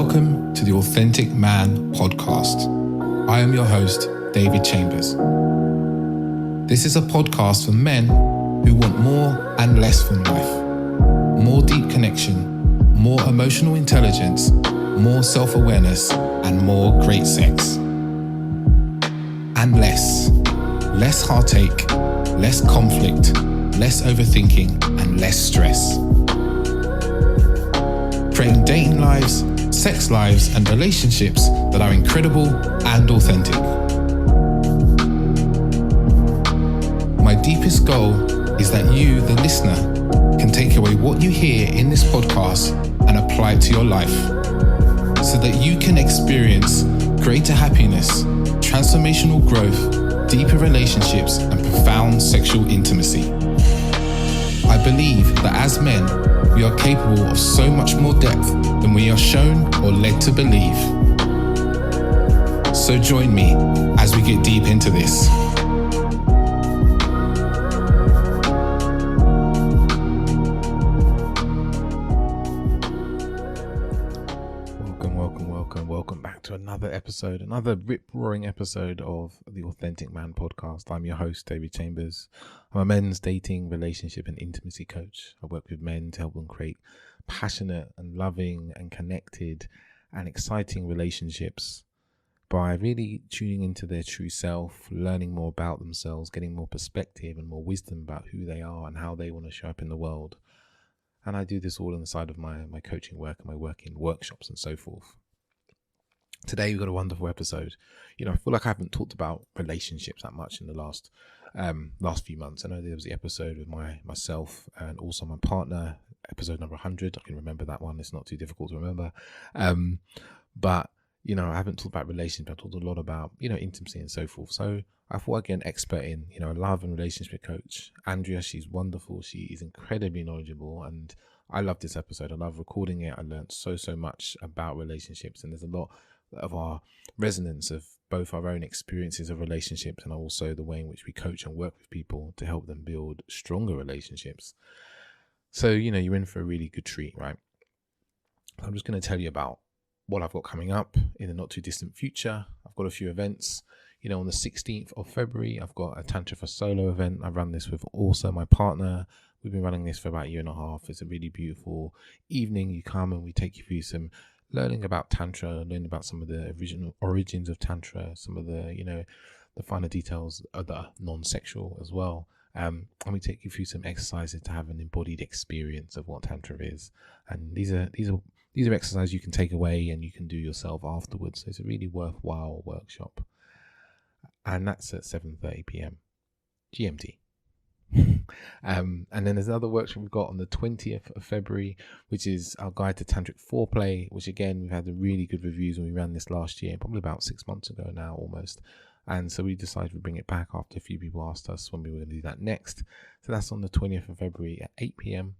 Welcome to the Authentic Man podcast. I am your host, David Chambers. This is a podcast for men who want more and less from life. More deep connection, more emotional intelligence, more self-awareness, and more great sex. And less heartache, less conflict, less overthinking, and less stress. Creating dating lives, sex lives, and relationships that are incredible and authentic. My deepest goal is that you, the listener, can take away what you hear in this podcast and apply it to your life so that you can experience greater happiness, transformational growth, deeper relationships, and profound sexual intimacy. I believe that as men, we are capable of so much more depth than we are shown or led to believe. So join me as we get deep into this. Welcome back to another episode, another rip-roaring episode of the Authentic Man podcast. I'm your host, David Chambers. I'm a men's dating, relationship and intimacy coach. I work with men to help them create passionate and loving and connected and exciting relationships by really tuning into their true self, learning more about themselves, getting more perspective and more wisdom about who they are and how they want to show up in the world. And I do this all on the side of my coaching work and my work in workshops and so forth. Today we've got a wonderful episode. I feel like I haven't talked about relationships that much in the last few months. I know there was the episode with myself and also my partner, episode number 100. I can remember that one. It's not too difficult to remember. But I haven't talked about relationships. I talked a lot about, intimacy and so forth. So I thought I'd get an expert in, a love and relationship coach. Andrea, she's wonderful. She is incredibly knowledgeable and I love this episode. I love recording it. I learned so much about relationships, and there's a lot of our resonance of both our own experiences of relationships and also the way in which we coach and work with people to help them build stronger relationships. So, you're in for a really good treat, right? I'm just going to tell you about what I've got coming up in the not too distant future. I've got a few events. On the 16th of February, I've got a Tantra for Solo event. I run this with also my partner. We've been running this for about a year and a half. It's a really beautiful evening. You come and we take you through some learning about Tantra, learning about some of the original origins of Tantra, some of the, the finer details of the non-sexual as well. And we take you through some exercises to have an embodied experience of what Tantra is. And these are exercises you can take away and you can do yourself afterwards. So it's a really worthwhile workshop. And that's at 7:30 p.m. GMT. And then there's another workshop we've got on the 20th of February, which is our guide to tantric foreplay, which again we've had really good reviews when we ran this last year, probably about 6 months ago now almost. And so we decided to bring it back after a few people asked us when we were going to do that next. So that's on the 20th of February at 8 p.m.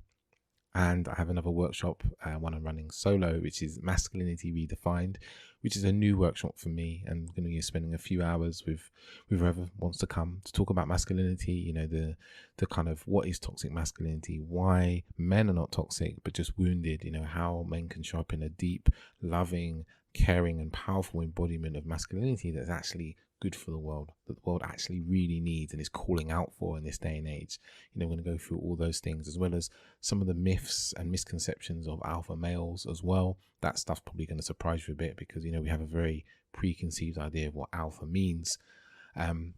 And I have another workshop, one I'm running solo, which is Masculinity Redefined, which is a new workshop for me. And I'm going to be spending a few hours with whoever wants to come to talk about masculinity, the kind of what is toxic masculinity, why men are not toxic, but just wounded, how men can show up in a deep, loving, caring and powerful embodiment of masculinity that's actually good for the world, that the world actually really needs and is calling out for in this day and age. We're going to go through all those things, as well as some of the myths and misconceptions of alpha males as well. That stuff's probably going to surprise you a bit because, we have a very preconceived idea of what alpha means.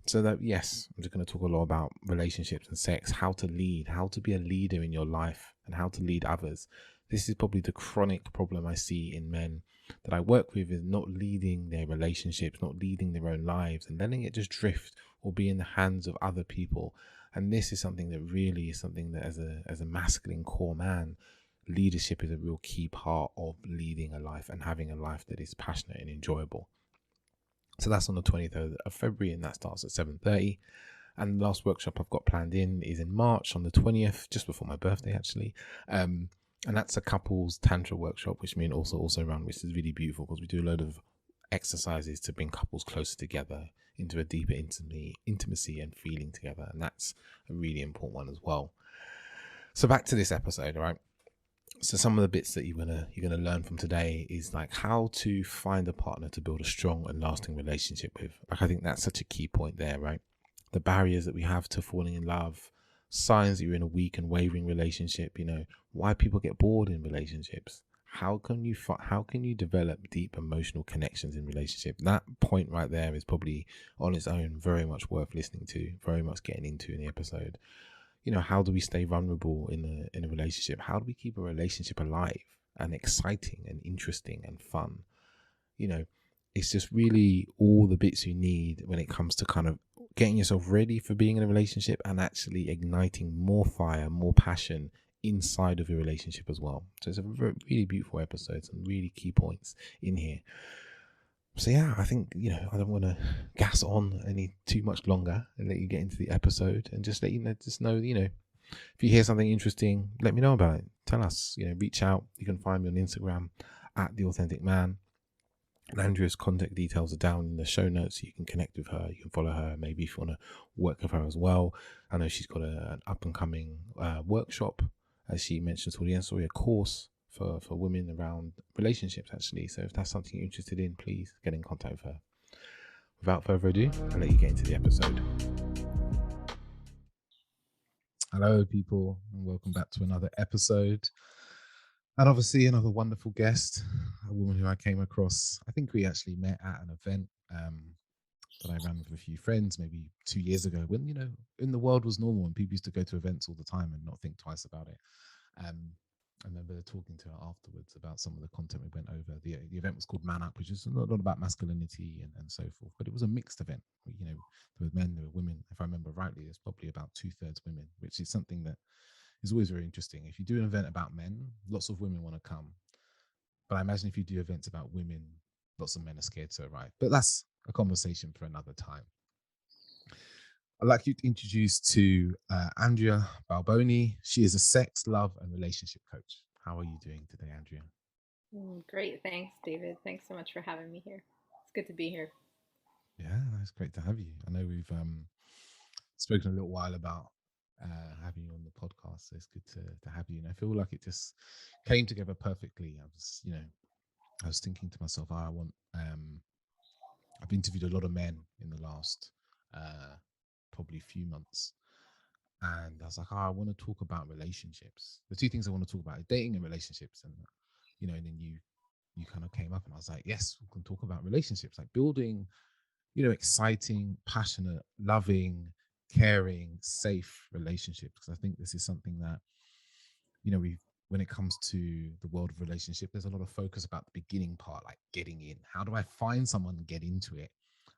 So that, yes, I'm just going to talk a lot about relationships and sex, how to lead, how to be a leader in your life and how to lead others. This is probably the chronic problem I see in men that I work with, is not leading their relationships, not leading their own lives and letting it just drift or be in the hands of other people. And this is something that really is something that as a masculine core man, leadership is a real key part of leading a life and having a life that is passionate and enjoyable. So that's on the 23rd of February and that starts at 7:30. And the last workshop I've got planned is in March on the 20th, just before my birthday actually. And that's a couples tantra workshop, which me and also run, which is really beautiful because we do a load of exercises to bring couples closer together into a deeper intimacy and feeling together. And that's a really important one as well. So back to this episode, all right? So some of the bits that you're gonna learn from today is like how to find a partner to build a strong and lasting relationship with. Like I think that's such a key point there, right? The barriers that we have to falling in love, signs that you're in a weak and wavering relationship. Why people get bored in relationships. How can you develop deep emotional connections in relationship? That point right there is probably on its own very much worth listening to, very much getting into in the episode. How do we stay vulnerable in a relationship? How do we keep a relationship alive and exciting and interesting and fun? you know it's just really all the bits you need when it comes to kind of getting yourself ready for being in a relationship and actually igniting more fire, more passion inside of your relationship as well. So it's a really beautiful episode, some really key points in here. So yeah, I think I don't want to gas on any too much longer and let you get into the episode, and just let you know, if you hear something interesting, let me know about it. Tell us, reach out. You can find me on Instagram at The Authentic Man. And Andrea's contact details are down in the show notes. So you can connect with her. You can follow her. Maybe if you want to work with her as well. I know she's got an up and coming workshop, as she mentioned toward the end. Sorry, a course for women around relationships, actually. So if that's something you're interested in, please get in contact with her. Without further ado, I'll let you get into the episode. Hello, people, and welcome back to another episode. And obviously another wonderful guest, a woman who I came across. I think we actually met at an event that I ran with a few friends maybe 2 years ago, when, in the world was normal and people used to go to events all the time and not think twice about it. I remember talking to her afterwards about some of the content we went over. The event was called Man Up, which is not about masculinity and so forth, but it was a mixed event. There were men, there were women. If I remember rightly, there's probably about 2/3 women, which is something that is always very interesting. If you do an event about men, lots of women want to come. But I imagine if you do events about women, lots of men are scared to arrive. But that's a conversation for another time. I'd like you to introduce to Andrea Balboni. She is a sex, love, and relationship coach. How are you doing today, Andrea? Great. Thanks, David. Thanks so much for having me here. It's good to be here. Yeah, it's great to have you. I know we've spoken a little while about having you on the podcast, so it's good to have you. And I feel like it just came together perfectly. I was thinking to myself, I've interviewed a lot of men in the last probably few months, and I was like, I want to talk about relationships. The two things I want to talk about are dating and relationships, and and then you kind of came up, and I was like, yes, we can talk about relationships, like building, exciting, passionate, loving, caring, safe relationships. Because I think this is something that we when it comes to the world of relationship, there's a lot of focus about the beginning part, like getting in. How do I find someone and get into it?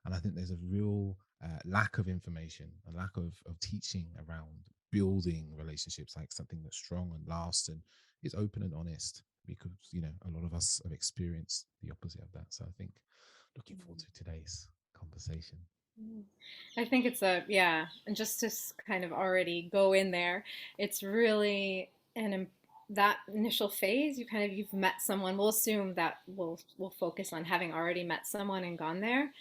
And I think there's a real lack of information, a lack of teaching around building relationships, like something that's strong and lasts and is open and honest, because a lot of us have experienced the opposite of that. So I think looking forward to today's conversation. I think yeah, and just to kind of already go in there, it's really that initial phase. You've met someone. We'll assume that we'll focus on having already met someone and gone there.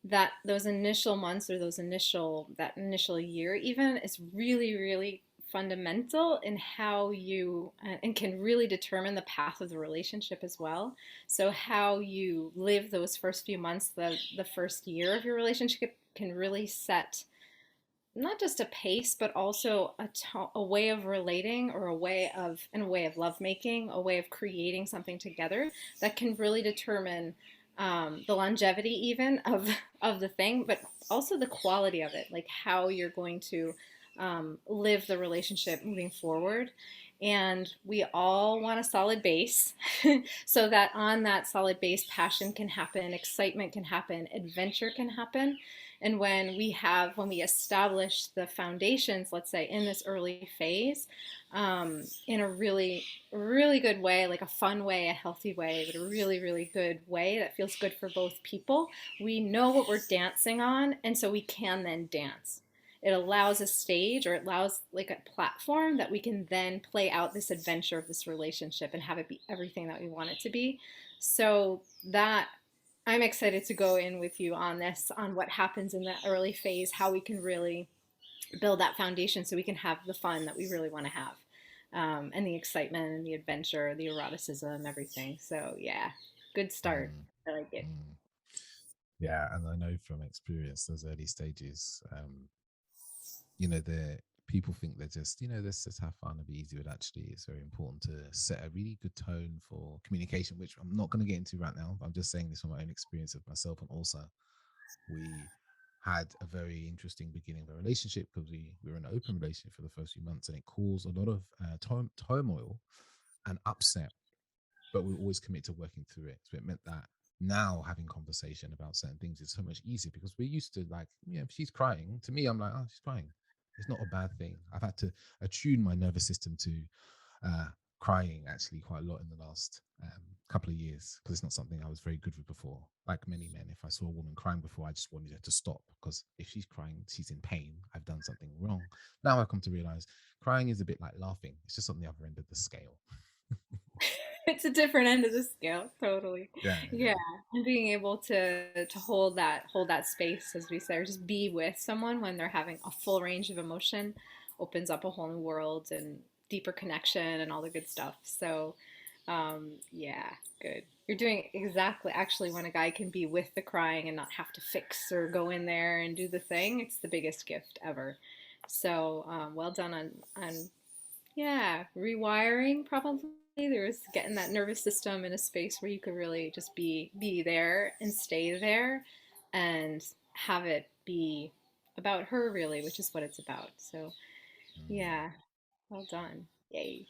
That those initial months or that initial year even is really, really fundamental in how you and can really determine the path of the relationship as well. So how you live those first few months, the first year of your relationship, can really set not just a pace, but also a way of relating, or a way of lovemaking, a way of creating something together that can really determine the longevity even of the thing, but also the quality of it, like how you're going to live the relationship moving forward. And we all want a solid base so that on that solid base, passion can happen, excitement can happen, adventure can happen. And when we establish the foundations, let's say in this early phase, in a really, really good way, like a fun way, a healthy way, but a really, really good way that feels good for both people, we know what we're dancing on, and so we can then dance. It allows a stage, or it allows like a platform that we can then play out this adventure of this relationship and have it be everything that we want it to be. So that I'm excited to go in with you on this, on what happens in that early phase, how we can really build that foundation so we can have the fun that we really want to have. and the excitement and the adventure, the eroticism, everything. So yeah, good start. Mm, I like it. mm. Yeah, and I know from experience, those early stages, the people think they're just, let's just have fun and be easy, but actually it's very important to set a really good tone for communication, which I'm not going to get into right now. I'm just saying this from my own experience of myself, and also we had a very interesting beginning of a relationship because we were in an open relationship for the first few months, and it caused a lot of turmoil and upset, but we were always committed to working through it. So it meant that now having conversation about certain things is so much easier because we're used to, like, if she's crying, to me, I'm like, oh, she's crying. It's not a bad thing. I've had to attune my nervous system to uh, crying actually quite a lot in the last couple of years, because it's not something I was very good with before. Like many men, if I saw a woman crying before, I just wanted her to stop, because if she's crying, she's in pain. I've done something wrong. Now I've come to realize crying is a bit like laughing. It's just on the other end of the scale. It's a different end of the scale, totally. Yeah, Yeah, yeah. and being able to hold that space, as we say, or just be with someone when they're having a full range of emotion, opens up a whole new world and deeper connection and all the good stuff. So, yeah, good. You're doing exactly, actually, when a guy can be with the crying and not have to fix or go in there and do the thing, it's the biggest gift ever. So, well done on yeah, rewiring probably. There's getting that nervous system in a space where you could really just be there and stay there and have it be about her really, which is what it's about. So yeah, well done. Yay.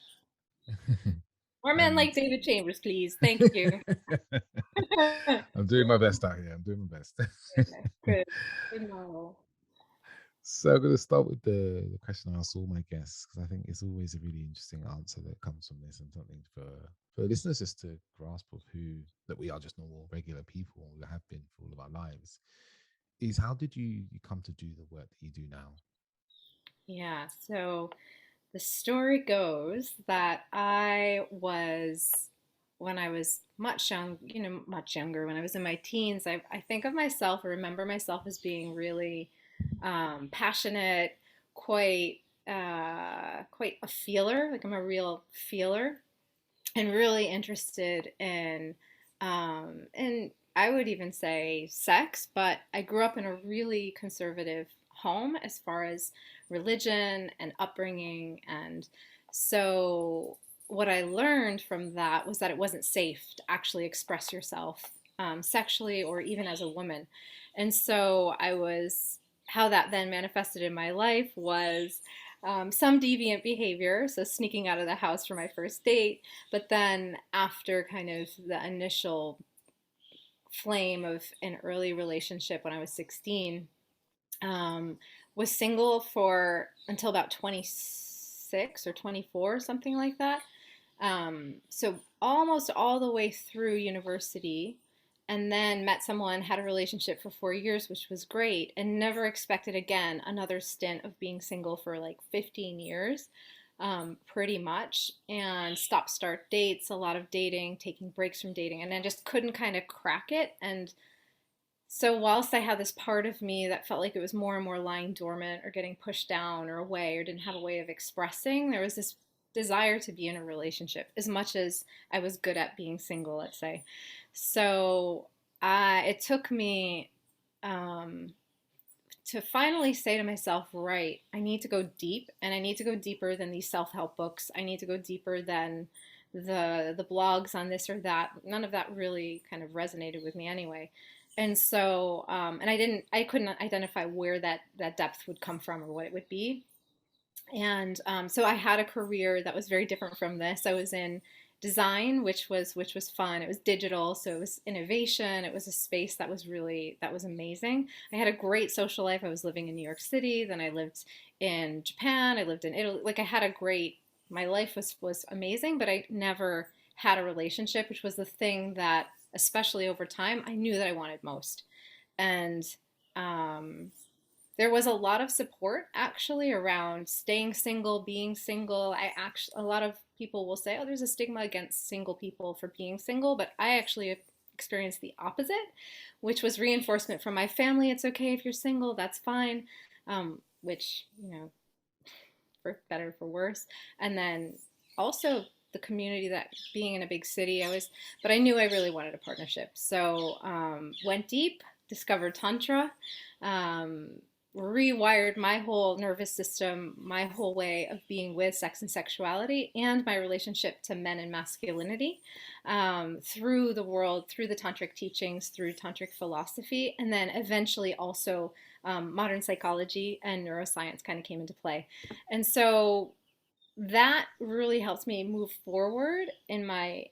More men And like David Chambers, please. Thank you. I'm doing my best out here. I'm doing my best. Good. Good model. So I'm going to start with the question I ask all my guests, because I think it's always a really interesting answer that comes from this, and something for listeners just to grasp of who that we are, just normal, regular people. We have been for all of our lives. Is how did you come to do the work that you do now? Yeah, so the story goes that when I was much young, much younger, when I was in my teens, I think of myself, or remember myself as being really passionate, quite, quite a feeler. Like I'm a real feeler and really interested in I would even say sex, but I grew up in a really conservative home as far as religion and upbringing. And so what I learned from that was that it wasn't safe to actually express yourself sexually or even as a woman. And so how that then manifested in my life was some deviant behavior, so sneaking out of the house for my first date, but then after kind of the initial flame of an early relationship when I was 16, um, was single for until about 26 or 24, something like that. So almost all the way through university, and then met someone, had a relationship for 4 years, which was great, and never expected again another stint of being single for like 15 years, pretty much, and stop start dates, a lot of dating, taking breaks from dating, and I just couldn't kind of crack it. And so, whilst I had this part of me that felt like it was more and more lying dormant or getting pushed down or away or didn't have a way of expressing, there was this desire to be in a relationship as much as I was good at being single, let's say. So, it took me um, to finally say to myself, right, I need to go deep, and I need to go deeper than these self-help books. I need to go deeper than the blogs on this or that. None of that really kind of resonated with me anyway. And so, and I couldn't identify where that depth would come from or what it would be. And so I had a career that was very different from this. I was in design, which was fun. It was digital, so it was innovation. It was a space that was amazing. I had a great social life. I was living in New York City, then I lived in Japan, I lived in Italy. Like I had a great my life was amazing, but I never had a relationship, which was the thing that, especially over time, I knew that I wanted most. And um, there was a lot of support actually around staying single, being single. A lot of people will say, "Oh, there's a stigma against single people for being single," but I actually experienced the opposite, which was reinforcement from my family. It's okay if you're single, that's fine, which for better for worse. And then also the community, that being in a big city, but I knew I really wanted a partnership. So went deep, discovered Tantra, um, rewired my whole nervous system, my whole way of being with sex and sexuality, and my relationship to men and masculinity through the world, through the tantric teachings, through tantric philosophy, and then eventually also modern psychology and neuroscience kind of came into play. And so that really helped me move forward in my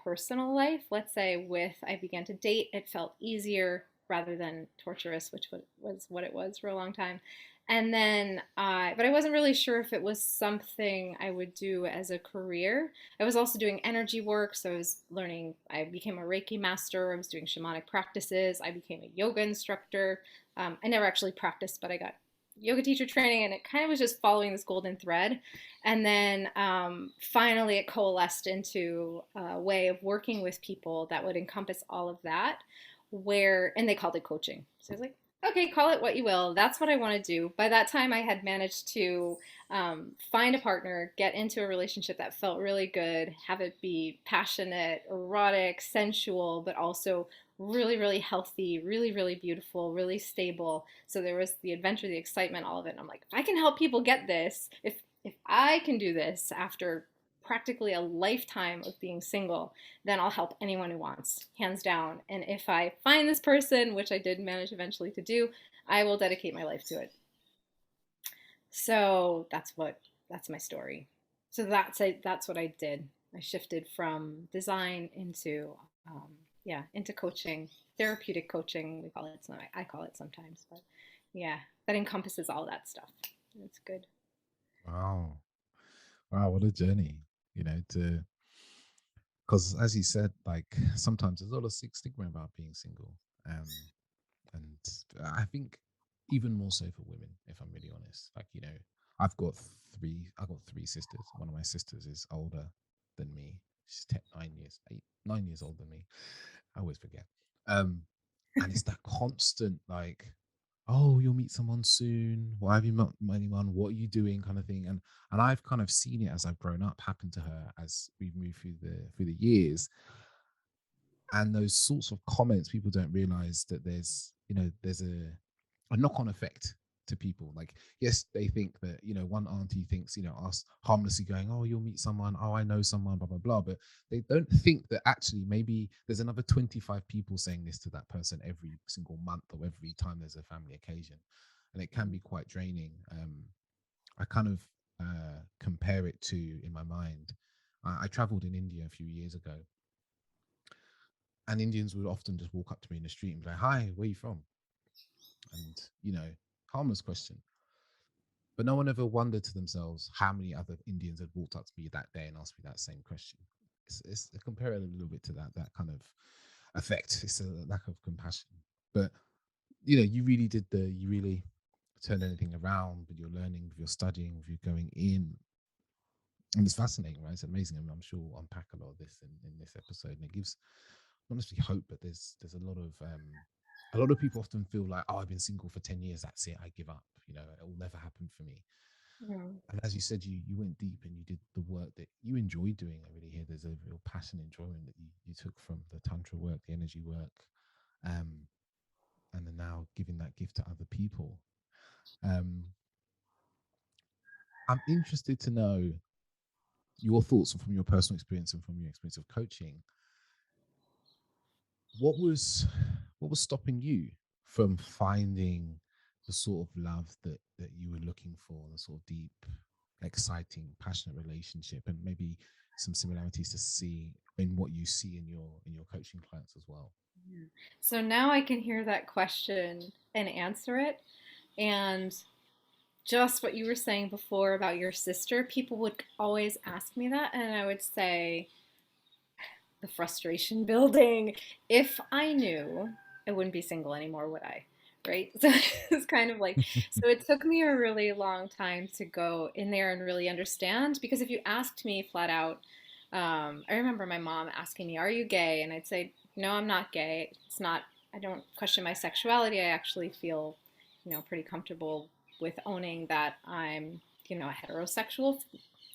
personal life. Let's say with I began to date, it felt easier rather than torturous, which was what it was for a long time. And then but I wasn't really sure if it was something I would do as a career. I was also doing energy work, so I was learning. I became a Reiki master. I was doing shamanic practices. I became a yoga instructor. I never actually practiced, but I got yoga teacher training, and it kind of was just following this golden thread. And then finally, it coalesced into a way of working with people that would encompass all of that, and they called it coaching. So I was like, okay, call it what you will. That's what I want to do. By that time, I had managed to find a partner, get into a relationship that felt really good, have it be passionate, erotic, sensual, but also really, really healthy, really, really beautiful, really stable. So there was the adventure, the excitement, all of it. And I'm like, if I can help people get this, if I can do this after practically a lifetime of being single, then I'll help anyone who wants, hands down. And if I find this person, which I did manage eventually to do, I will dedicate my life to it. So that's my story. So that's what I did. I shifted from design into into coaching, therapeutic coaching. We call it. I call it sometimes, but yeah, that encompasses all that stuff. It's good. Wow. Wow, what a journey, to because as you said, like sometimes there's a lot of stigma about being single. Um, and I think even more so for women, if I'm really honest. Like, I've got three sisters. One of my sisters is older than me. She's 9 years older than me. I always forget. Um, and it's that constant like, oh, you'll meet someone soon. Why have you met anyone? What are you doing? Kind of thing. And I've kind of seen it as I've grown up happen to her as we've moved through the years. And those sorts of comments, people don't realize that there's a knock-on effect to people. Like, yes, they think that, one auntie thinks, us harmlessly going, oh, you'll meet someone, oh, I know someone, blah blah blah, but they don't think that actually maybe there's another 25 people saying this to that person every single month or every time there's a family occasion. And it can be quite draining. I kind of compare it to, in my mind, I traveled in India a few years ago, and Indians would often just walk up to me in the street and be like, hi, where are you from? And, harmless question. But no one ever wondered to themselves how many other Indians had walked up to me that day and asked me that same question. It's compare it a little bit to that kind of effect. It's a lack of compassion. But, you really turned anything around with your learning, with your studying, with your going in. And it's fascinating, right? It's amazing. I'm sure we'll unpack a lot of this in this episode. And it gives not necessarily hope, but there's a lot of people often feel like, oh, I've been single for 10 years, that's it, I give up, it will never happen for me. Mm. And as you said, you went deep and you did the work that you enjoy doing. I really hear there's a real passion, enjoyment that you took from the tantra work, the energy work, um, and are now giving that gift to other people. um, I'm interested to know your thoughts from your personal experience and from your experience of coaching. What was stopping you from finding the sort of love that you were looking for, the sort of deep, exciting, passionate relationship, and maybe some similarities to see in what you see in your coaching clients as well? Yeah. So now I can hear that question and answer it. And just what you were saying before about your sister, people would always ask me that, and I would say, the frustration building. If I knew, I wouldn't be single anymore, would I? Right? So it's kind of like, so it took me a really long time to go in there and really understand. Because if you asked me flat out, I remember my mom asking me, are you gay? And I'd say, no, I'm not gay. It's not, I don't question my sexuality. I actually feel, pretty comfortable with owning that I'm, a heterosexual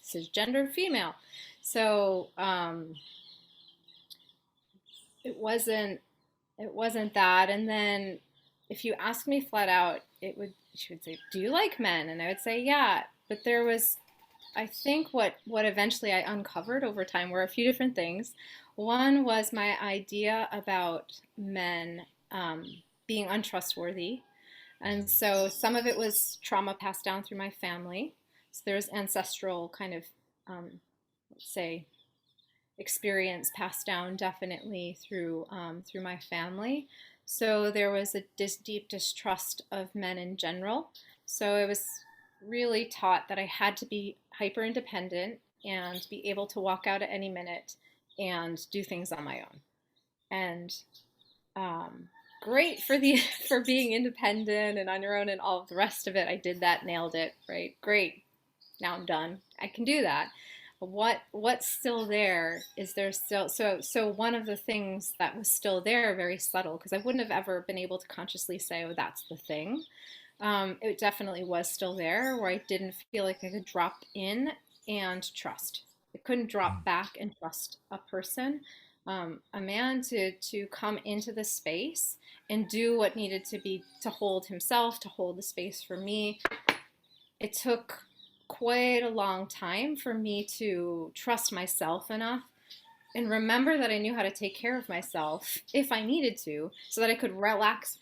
cisgender female. So it wasn't it wasn't that. And then if you ask me flat out, she would say, "Do you like men?" And I would say, "Yeah." But there was, I think, what eventually I uncovered over time were a few different things. One was my idea about men being untrustworthy, and so some of it was trauma passed down through my family. So there's ancestral kind of, let's say, experience passed down definitely through my family. So there was a deep distrust of men in general. So it was really taught that I had to be hyper independent and be able to walk out at any minute and do things on my own. And um, great for the for being independent and on your own and all of the rest of it. I did that, nailed it, right? Great. Now I'm done. I can do that. What's still there is there still so one of the things that was still there, very subtle, because I wouldn't have ever been able to consciously say, oh, that's the thing. It definitely was still there where I didn't feel like I could drop in and trust. I couldn't drop back and trust a person, a man, to come into the space and do what needed to be to hold himself, to hold the space for me. It took quite a long time for me to trust myself enough and remember that I knew how to take care of myself if I needed to, so that I could relax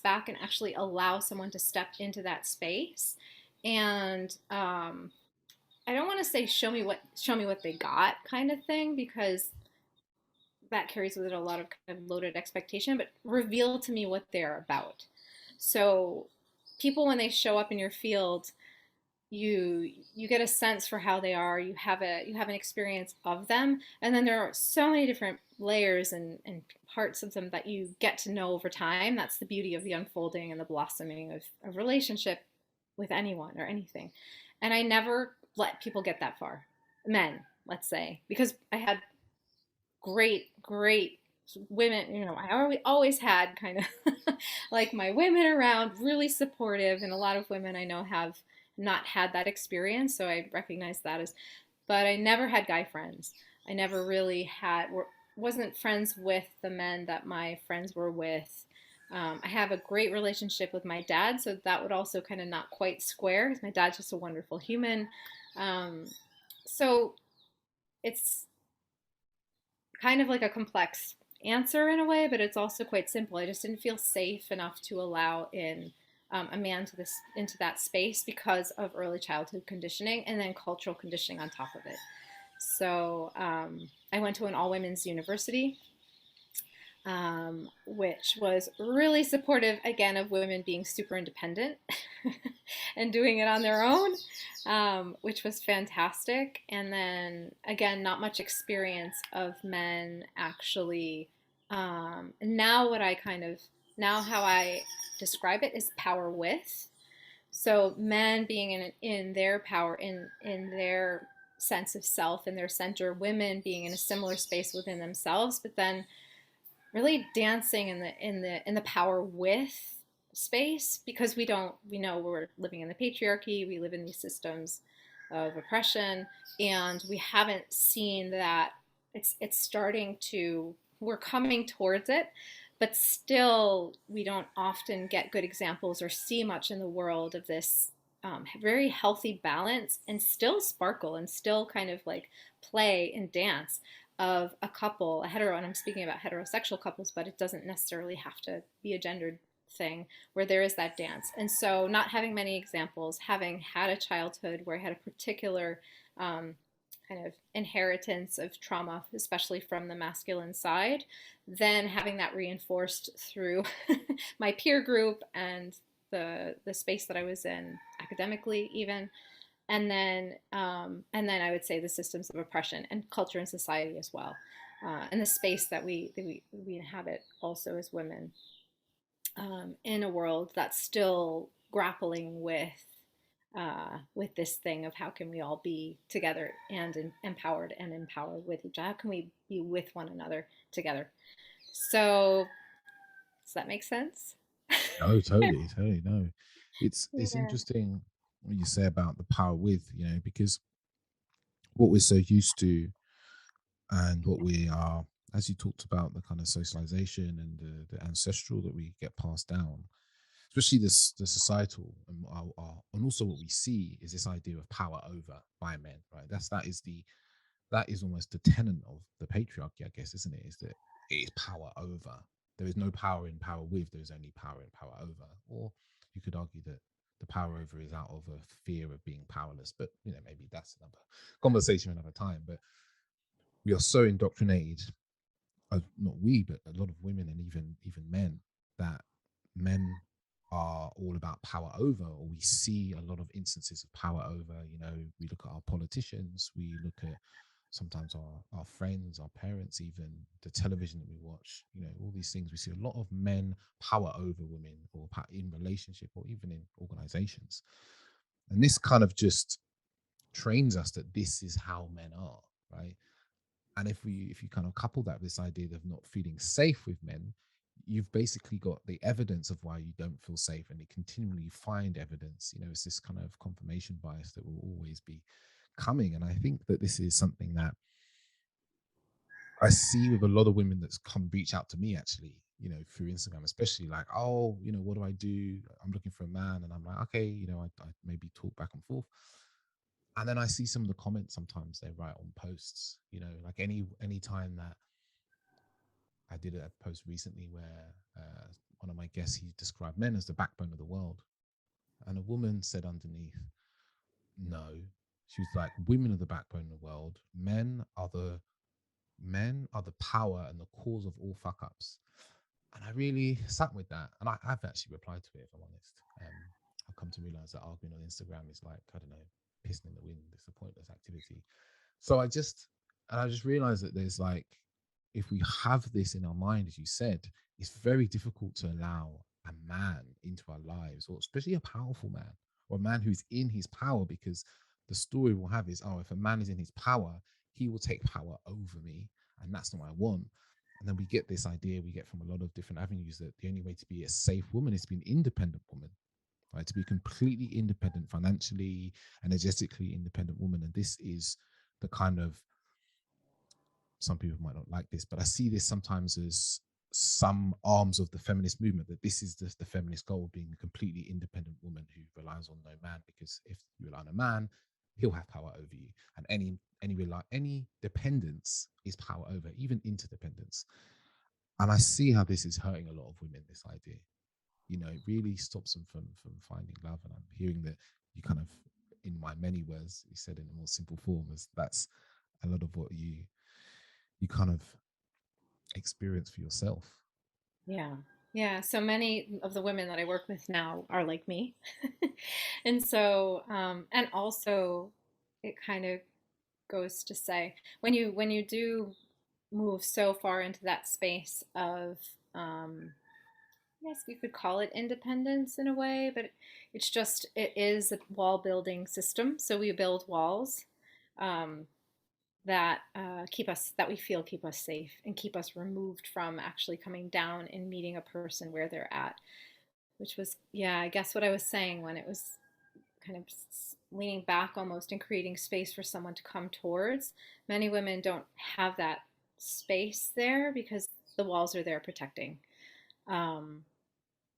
back and actually allow someone to step into that space. And I don't want to say show me what they got kind of thing, because that carries with it a lot of kind of loaded expectation, but reveal to me what they're about. So people, when they show up in your field, you get a sense for how they are. You have an experience of them, and then there are so many different layers and parts of them that you get to know over time. That's the beauty of the unfolding and the blossoming of a relationship with anyone or anything. And I never let people get that far, men, let's say, because I had great women. I always had kind of like my women around, really supportive, and a lot of women I know have not had that experience, so I recognize that as. But I never had guy friends. I never really wasn't friends with the men that my friends were with. I have a great relationship with my dad, so that would also kind of not quite square, because my dad's just a wonderful human. So it's kind of like a complex answer in a way, but it's also quite simple. I just didn't feel safe enough to allow in a man into that space because of early childhood conditioning and then cultural conditioning on top of it. So I went to an all women's university, which was really supportive, again, of women being super independent and doing it on their own, which was fantastic. And then, again, not much experience of men actually. Now, now how I describe it is power with. So, men being in their power, in their sense of self, in their center, women being in a similar space within themselves, but then really dancing in the power with space, because we know we're living in the patriarchy, we live in these systems of oppression, and we haven't seen that it's starting to, we're coming towards it, but still we don't often get good examples or see much in the world of this very healthy balance, and still sparkle and still kind of like play and dance of a couple, a hetero, and I'm speaking about heterosexual couples, but it doesn't necessarily have to be a gendered thing, where there is that dance. And so, not having many examples, having had a childhood where I had a particular kind of inheritance of trauma, especially from the masculine side, then having that reinforced through my peer group and the space that I was in academically, even, and then I would say the systems of oppression and culture and society as well, and the space that we inhabit also as women, in a world that's still grappling with this thing of how can we all be together and empowered and empowered with each other? How can we be with one another together? So, does that make sense? Oh, totally, totally. No, it's Yeah. interesting what you say about the power with, because what we're so used to, and what we are, as you talked about, the kind of socialization and the ancestral that we get passed down, especially this the societal, and and also what we see is this idea of power over by men, right? That is almost the tenet of the patriarchy, I guess, isn't it? Is that it is power over. There is no power in power with, there is only power in power over. Or you could argue that the power over is out of a fear of being powerless. But maybe that's another conversation another time. But we are so indoctrinated, not we, but a lot of women and even men, that men are all about power over, or we see a lot of instances of power over. We look at our politicians, we look at sometimes our friends, our parents, even the television that we watch, all these things. We see a lot of men power over women, or in relationship, or even in organizations. And this kind of just trains us that this is how men are, right? And if you kind of couple that with this idea of not feeling safe with men, you've basically got the evidence of why you don't feel safe, and you continually find evidence. It's this kind of confirmation bias that will always be coming. And I think that this is something that I see with a lot of women that's come reach out to me, actually, through Instagram, especially, like, oh, what do I do? I'm looking for a man. And I'm like, okay, I maybe talk back and forth. And then I see some of the comments sometimes they write on posts, like any time that I did a post recently where one of my guests, he described men as the backbone of the world. And a woman said underneath, no. She was like, women are the backbone of the world. Men are the power and the cause of all fuck ups. And I really sat with that. And I've actually replied to it, if I'm honest. I've come to realize that arguing on Instagram is like, I don't know, pissing in the wind. It's a pointless activity. So I just realized that there's like, if we have this in our mind, as you said, it's very difficult to allow a man into our lives, or especially a powerful man, or a man who's in his power, because the story we'll have is, oh, if a man is in his power, he will take power over me, and that's not what I want. And then we get this idea we get from a lot of different avenues that the only way to be a safe woman is to be an independent woman, right? To be a completely independent, financially, energetically independent woman. And this is the kind of, some people might not like this, but I see this sometimes as some arms of the feminist movement, that this is the feminist goal, being a completely independent woman who relies on no man, because if you rely on a man, he'll have power over you. And any dependence is power over, even interdependence. And I see how this is hurting a lot of women, this idea. It really stops them from finding love. And I'm hearing that you kind of, in my many words, you said in a more simple form, as that's a lot of what you kind of experience for yourself. Yeah. Yeah. So many of the women that I work with now are like me. And so, and also it kind of goes to say, when you do move so far into that space of, yes, you could call it independence in a way, but it is a wall building system. So we build walls, um, that we feel keep us safe and keep us removed from actually coming down and meeting a person where they're at, which was, yeah, I guess what I was saying when it was kind of leaning back almost and creating space for someone to come towards. Many women don't have that space there because the walls are there protecting. Um,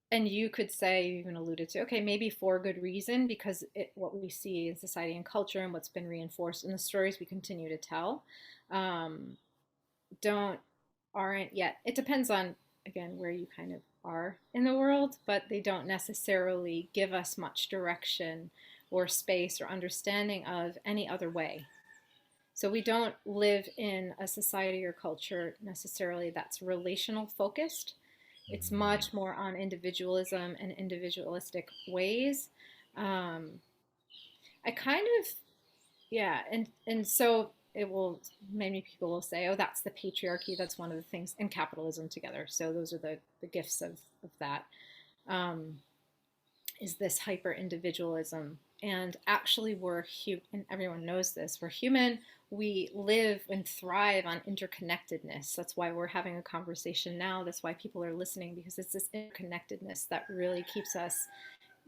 and you could say, you even alluded to, okay, maybe for good reason, because what we see in society and culture and what's been reinforced in the stories we continue to tell, um, don't aren't yet. It depends on, again, where you kind of are in the world, but they don't necessarily give us much direction or space or understanding of any other way. So we don't live in a society or culture necessarily that's relational focused. It's Mm. much more on individualism and individualistic ways. Um, I kind of, yeah, and so it will, many people will say, oh, that's the patriarchy, that's one of the things, and capitalism together. So those are the gifts of that. Um, is this hyper individualism. And actually, and everyone knows this, we're human. We live and thrive on interconnectedness. That's why we're having a conversation now. That's why people are listening, because it's this interconnectedness that really keeps us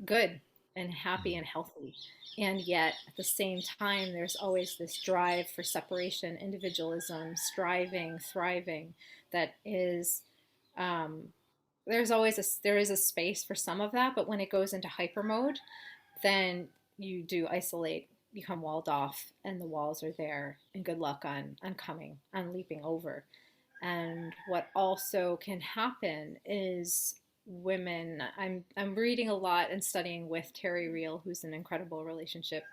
good. and happy and healthy. And yet, at the same time, there's always this drive for separation, individualism, striving, thriving that is um, there is a space for some of that, but when it goes into hyper mode, then you do isolate, become walled off, and the walls are there. And good luck on coming, on leaping over. And what also can happen is women. I'm reading a lot and studying with Terry Real, who's an incredible relationship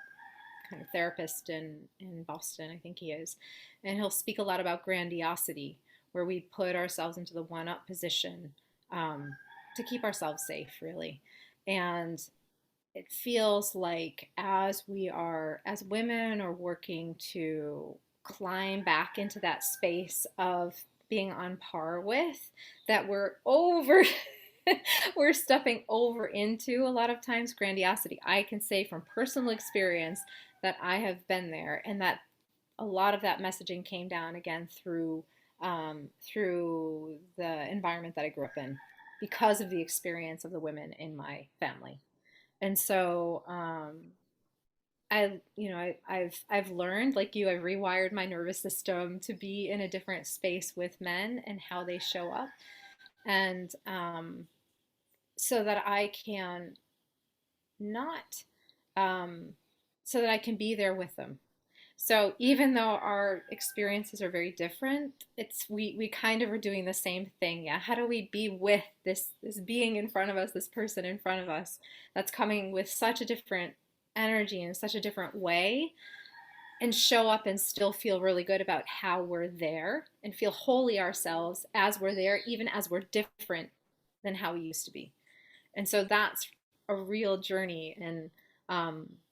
kind of therapist in Boston, I think he is, and he'll speak a lot about grandiosity, where we put ourselves into the one up position um, to keep ourselves safe, really. And it feels like as women are working to climb back into that space of being on par with, that we're stepping over into a lot of times grandiosity. I can say from personal experience that I have been there, and that a lot of that messaging came down again through the environment that I grew up in, because of the experience of the women in my family. And so I've learned, like you, I've rewired my nervous system to be in a different space with men and how they show up, and so that I can not um, so that I can be there with them. So even though our experiences are very different, it's we kind of are doing the same thing. Yeah. How do we be with this being in front of us, this person in front of us that's coming with such a different energy and such a different way, and show up and still feel really good about how we're there and feel wholly ourselves as we're there, even as we're different than how we used to be. And so that's a real journey. And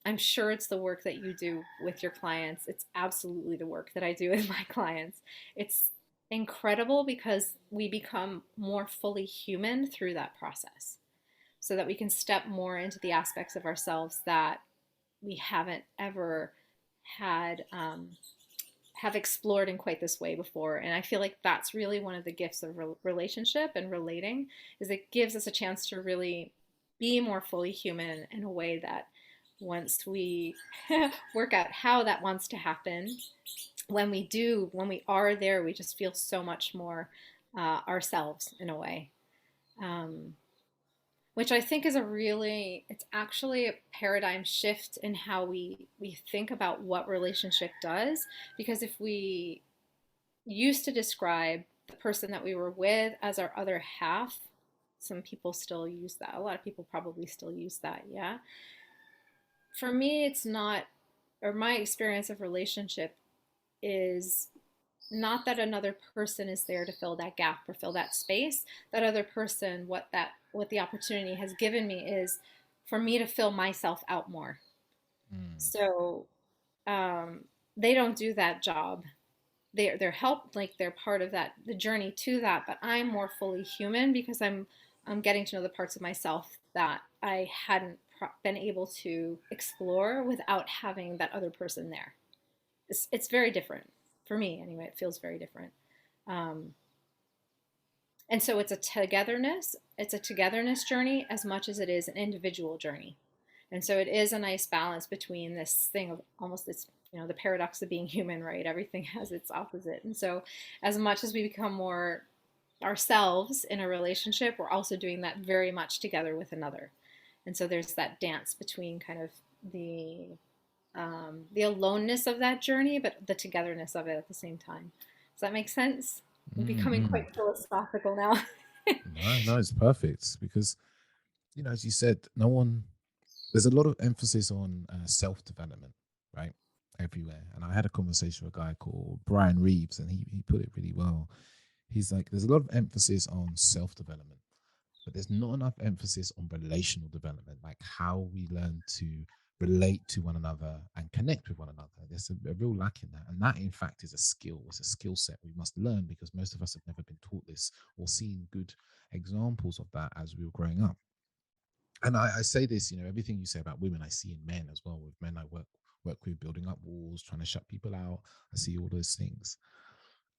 I'm sure it's the work that you do with your clients. It's absolutely the work that I do with my clients. It's incredible because we become more fully human through that process, so that we can step more into the aspects of ourselves that we haven't ever had have explored in quite this way before. And I feel like that's really one of the gifts of relationship and relating, is it gives us a chance to really be more fully human in a way that once we work out how that wants to happen, when we are there, we just feel so much more ourselves in a way. Um, which I think is it's actually a paradigm shift in how we think about what relationship does. Because if we used to describe the person that we were with as our other half, some people still use that. A lot of people probably still use that, yeah. For me, it's not, or my experience of relationship is not that another person is there to fill that gap or fill that space. That other person, what the opportunity has given me is for me to fill myself out more. Mm. So they don't do that job. They're helped, like they're part of that, the journey to that, but I'm more fully human because I'm getting to know the parts of myself that I hadn't been able to explore without having that other person there. It's very different for me anyway. It feels very different. um, and so it's a togetherness journey as much as it is an individual journey. And so it is a nice balance between this thing of almost this, the paradox of being human, right? Everything has its opposite. And so as much as we become more ourselves in a relationship, we're also doing that very much together with another. And so there's that dance between kind of the aloneness of that journey, but the togetherness of it at the same time. Does that make sense? I'm becoming Mm-hmm. quite philosophical now. No, no, it's perfect because, as you said, no one, there's a lot of emphasis on self development, right? Everywhere. And I had a conversation with a guy called Brian Reeves, and he put it really well. He's like, there's a lot of emphasis on self development, but there's not enough emphasis on relational development, like how we learn to relate to one another and connect with one another. There's a real lack in that. And that, in fact, is a skill. It's a skill set we must learn because most of us have never been taught this or seen good examples of that as we were growing up. And I say this, everything you say about women, I see in men as well. With men, I work with building up walls, trying to shut people out. I see all those things.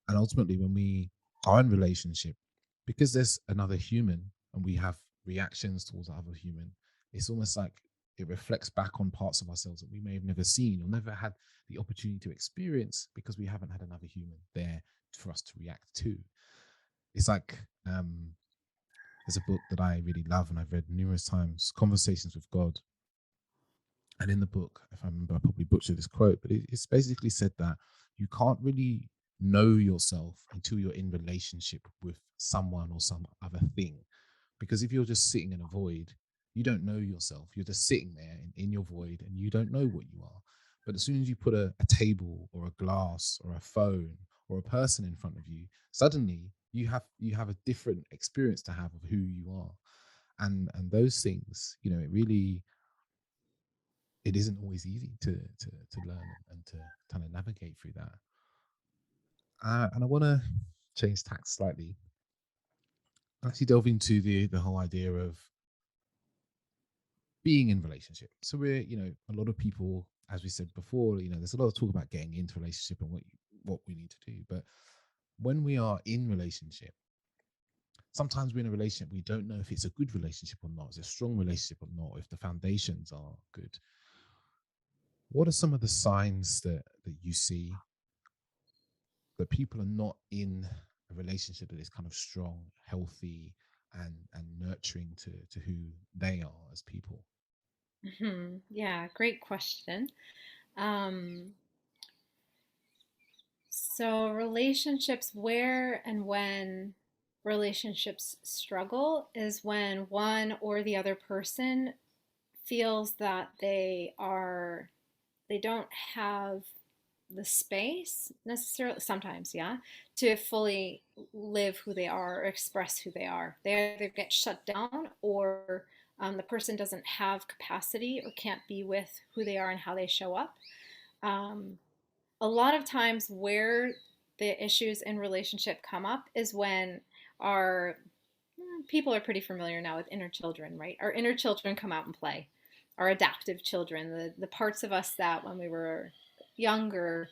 And ultimately, when we are in relationship, because there's another human and we have reactions towards the other human, it's almost like It reflects back on parts of ourselves that we may have never seen or never had the opportunity to experience because we haven't had another human there for us to react to. It's like there's a book that I really love and I've read numerous times, Conversations with God. And in the book, if I remember, I probably butchered this quote, but it's basically said that you can't really know yourself until you're in relationship with someone or some other thing. Because if you're just sitting in a void, you don't know yourself. You're just sitting there in your void and you don't know what you are. But as soon as you put a table or a glass or a phone or a person in front of you, suddenly you have a different experience to have of who you are. And those things, it isn't always easy to learn and to kind of navigate through that. And I want to change tack slightly, actually delve into the whole idea of being in relationship. So a lot of people, as we said before, there's a lot of talk about getting into relationship and what we need to do. But when we are in relationship, sometimes we're in a relationship, we don't know if it's a good relationship or not, it's a strong relationship or not, if the foundations are good. What are some of the signs that you see that people are not in a relationship that is kind of strong, healthy, and nurturing to who they are as people? Yeah, great question. Um, so relationships, where and when relationships struggle is when one or the other person feels that they don't have the space necessarily, sometimes, yeah, to fully live who they are or express who they are. They either get shut down, or the person doesn't have capacity or can't be with who they are and how they show up. um, a lot of times where the issues in relationship come up is when our people are pretty familiar now with inner children, right? Our inner children come out and play. Our adaptive children, the parts of us that when we were younger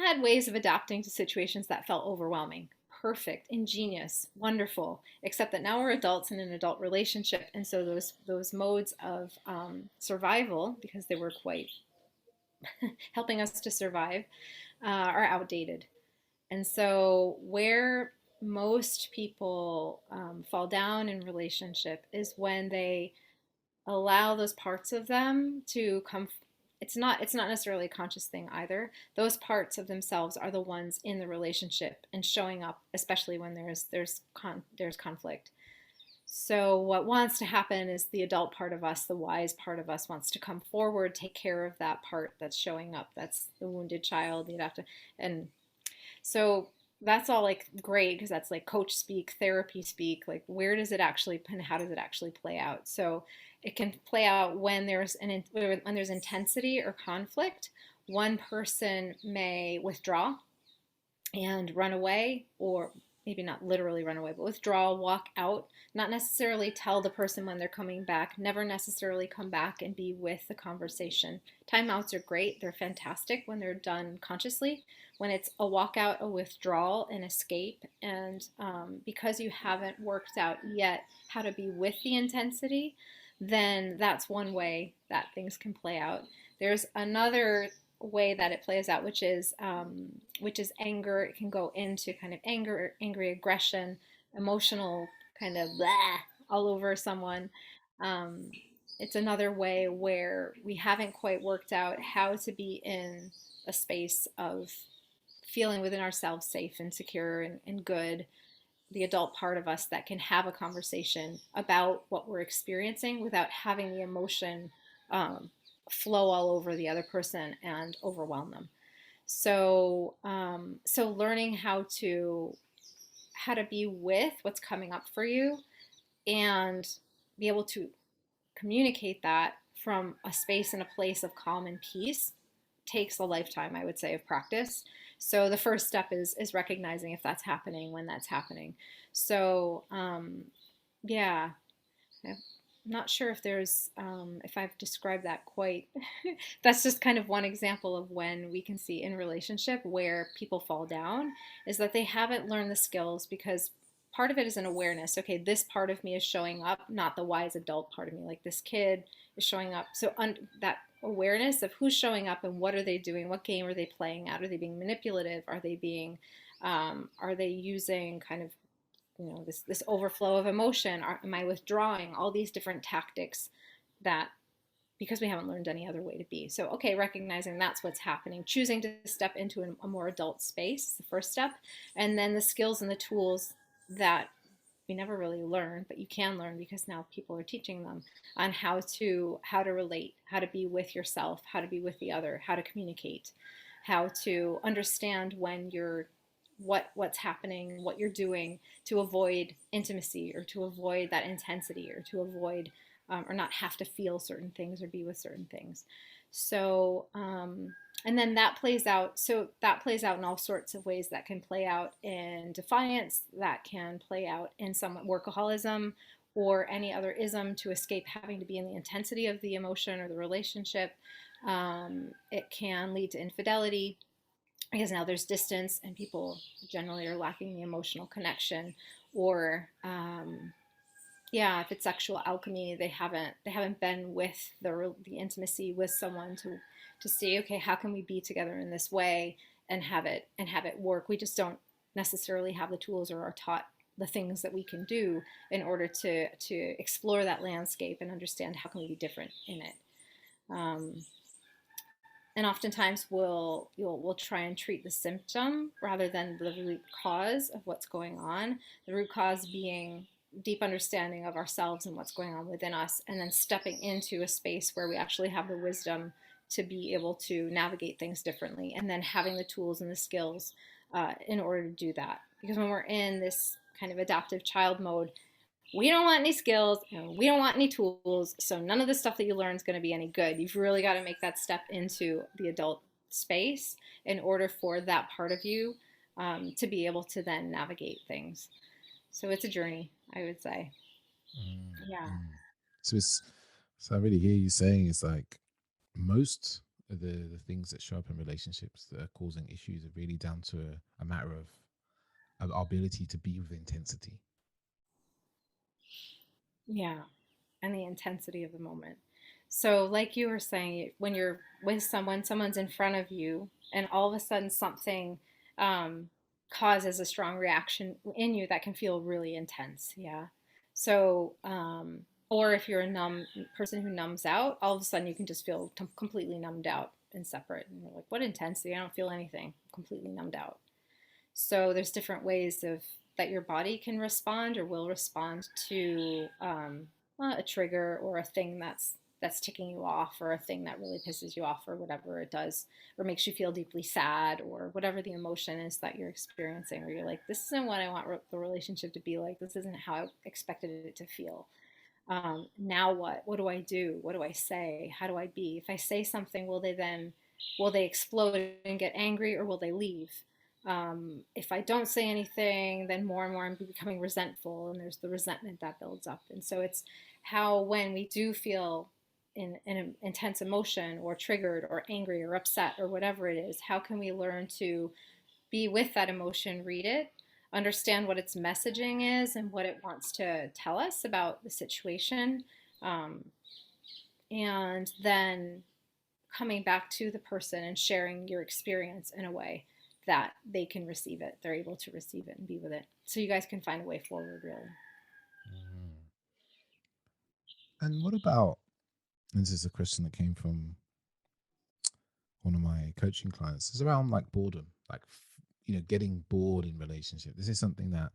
had ways of adapting to situations that felt overwhelming. Perfect, ingenious, wonderful. Except that now we're adults in an adult relationship, and so those modes of survival, because they were quite helping us to survive, are outdated. And so where most people fall down in relationship is when they allow those parts of them to come. It's not necessarily a conscious thing either. Those parts of themselves are the ones in the relationship and showing up, especially when there's conflict. So what wants to happen is the adult part of us, the wise part of us, wants to come forward, take care of that part that's showing up. That's the wounded child, the adaptive. And so that's all like great, because that's like coach speak, therapy speak. Like, where does it actually and how does it actually play out? So it can play out when there's intensity or conflict. One person may withdraw and run away, or maybe not literally run away, but withdraw, walk out, not necessarily tell the person when they're coming back, never necessarily come back and be with the conversation. Timeouts are great, they're fantastic when they're done consciously. When it's a walkout, a withdrawal, an escape, and because you haven't worked out yet how to be with the intensity, then that's one way that things can play out. There's another way that it plays out, which is anger. It can go into kind of anger, angry aggression, emotional kind of blah, all over someone. Um, it's another way where we haven't quite worked out how to be in a space of feeling within ourselves safe and secure and good, the adult part of us that can have a conversation about what we're experiencing without having the emotion um, flow all over the other person and overwhelm them. So learning how to be with what's coming up for you and be able to communicate that from a space and a place of calm and peace takes a lifetime, I would say, of practice. So the first step is recognizing if that's happening, when that's happening. So yeah, I'm not sure if I've described that quite. That's just kind of one example of when we can see in relationship where people fall down, is that they haven't learned the skills, because part of it is an awareness. Okay, this part of me is showing up, not the wise adult part of me. Like this kid is showing up. So that awareness of who's showing up and what are they doing? What game are they playing at? Are they being manipulative? Are they using kind of, this overflow of emotion? Am I withdrawing? All these different tactics that, because we haven't learned any other way to be. So, okay, recognizing that's what's happening, choosing to step into a more adult space, the first step, and then the skills and the tools that we never really learn, but you can learn because now people are teaching them on how to relate, how to be with yourself, how to be with the other, how to communicate, how to understand when you're what's happening, what you're doing to avoid intimacy or to avoid that intensity or to avoid or not have to feel certain things or be with certain things. So, and then that plays out. So that plays out in all sorts of ways. That can play out in defiance, that can play out in some workaholism or any other ism to escape having to be in the intensity of the emotion or the relationship. It can lead to infidelity because now there's distance and people generally are lacking the emotional connection, or yeah, if it's sexual alchemy, they haven't been with the intimacy with someone to see, okay, how can we be together in this way and have it work. We just don't necessarily have the tools or are taught the things that we can do in order to explore that landscape and understand how can we be different in it. um, and oftentimes we'll try and treat the symptom rather than the root cause of what's going on. The root cause being deep understanding of ourselves and what's going on within us, and then stepping into a space where we actually have the wisdom to be able to navigate things differently, and then having the tools and the skills in order to do that. Because when we're in this kind of adaptive child mode, we don't want any skills and we don't want any tools, so none of the stuff that you learn is going to be any good. You've really got to make that step into the adult space in order for that part of you to be able to then navigate things. So it's a journey, I would say. Mm, Yeah. mm. So it's so I really hear you saying it's like most of the things that show up in relationships that are causing issues are really down to a matter of our ability to be with intensity. Yeah. And the intensity of the moment. So, like you were saying, when you're with someone, someone's in front of you, and all of a sudden something um, causes a strong reaction in you that can feel really intense. Yeah. So, or if you're a numb person who numbs out, all of a sudden you can just feel completely numbed out and separate. And you're like, what intensity? I don't feel anything. I'm completely numbed out. So there's different ways of that your body can respond or will respond to a trigger or a thing that's ticking you off, or a thing that really pisses you off, or whatever it does, or makes you feel deeply sad, or whatever the emotion is that you're experiencing, where you're like, this isn't what I want the relationship to be like. This isn't how I expected it to feel. Now what? What do I do? What do I say? How do I be? If I say something, will they explode and get angry, or will they leave? If I don't say anything, then more and more I'm becoming resentful, and there's the resentment that builds up. And so it's how, when we do feel in an intense emotion, or triggered, or angry, or upset, or whatever it is, how can we learn to be with that emotion, read it, understand what its messaging is and what it wants to tell us about the situation, um, and then coming back to the person and sharing your experience in a way that they can receive it. They're able to receive it and be with it. So you guys can find a way forward, really. Mhm. And what about, and this is a question that came from one of my coaching clients, is around like boredom, like, getting bored in relationship. This is something that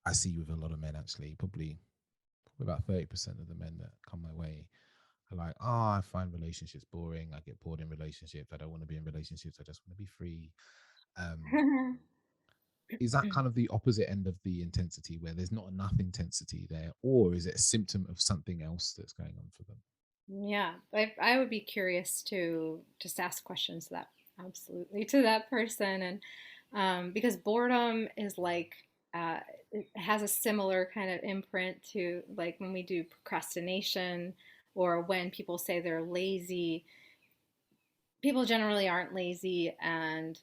I see with a lot of men, actually. Probably about 30% of the men that come my way are like, oh, I find relationships boring. I get bored in relationships. I don't want to be in relationships. I just want to be free. Um, is that kind of the opposite end of the intensity, where there's not enough intensity there, or is it a symptom of something else that's going on for them? Yeah, I would be curious to just ask questions to that, absolutely, to that person. And because boredom is like, uh, it has a similar kind of imprint to like when we do procrastination, or when people say they're lazy. People generally aren't lazy, and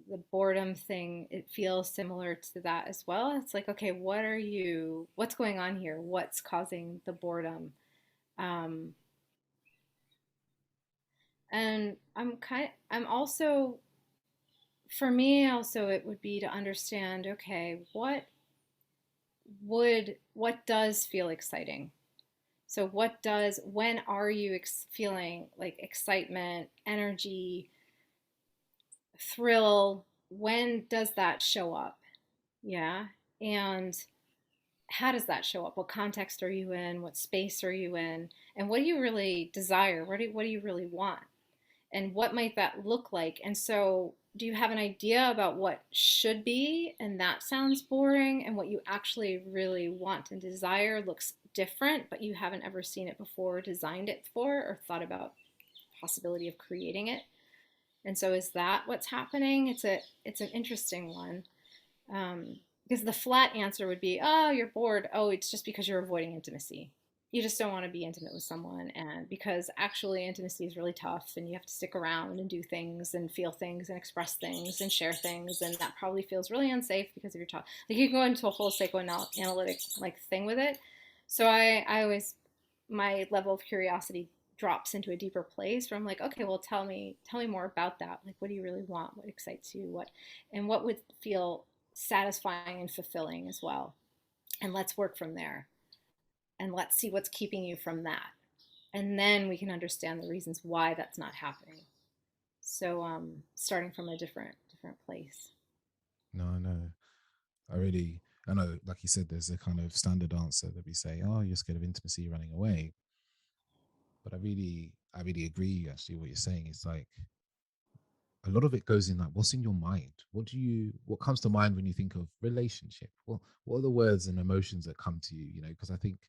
the boredom thing, it feels similar to that as well. It's like, okay, what's going on here? What's causing the boredom? Um, and I'm also, for me, also, it would be to understand, okay, what does feel exciting? So when are you feeling like excitement, energy, thrill? When does that show up? Yeah. And how does that show up? What context are you in? What space are you in? And what do you really desire? What do you really want? And what might that look like? And so, do you have an idea about what should be? And that sounds boring. And what you actually really want and desire looks different, but you haven't ever seen it before, designed it for, or thought about possibility of creating it. And so, is that what's happening? It's an interesting one. Because the flat answer would be, oh, you're bored. Oh, it's just because you're avoiding intimacy. You just don't want to be intimate with someone. And because actually intimacy is really tough and you have to stick around and do things and feel things and express things and share things. And that probably feels really unsafe because of your talk. Like you can go into a whole psychoanalytic like thing with it. So I always, my level of curiosity drops into a deeper place where I'm like, okay, well, tell me more about that. Like, what do you really want? What excites you? And what would feel satisfying and fulfilling as well? And let's work from there. And let's see what's keeping you from that. And then we can understand the reasons why that's not happening. So, starting from a different place. No, I know. I know, like you said, there's a kind of standard answer that we say, oh, you're scared of intimacy, running away. But I really agree. Actually, what you're saying is like a lot of it goes in like, what's in your mind? What comes to mind when you think of relationship? Well, what are the words and emotions that come to you? You know, because I think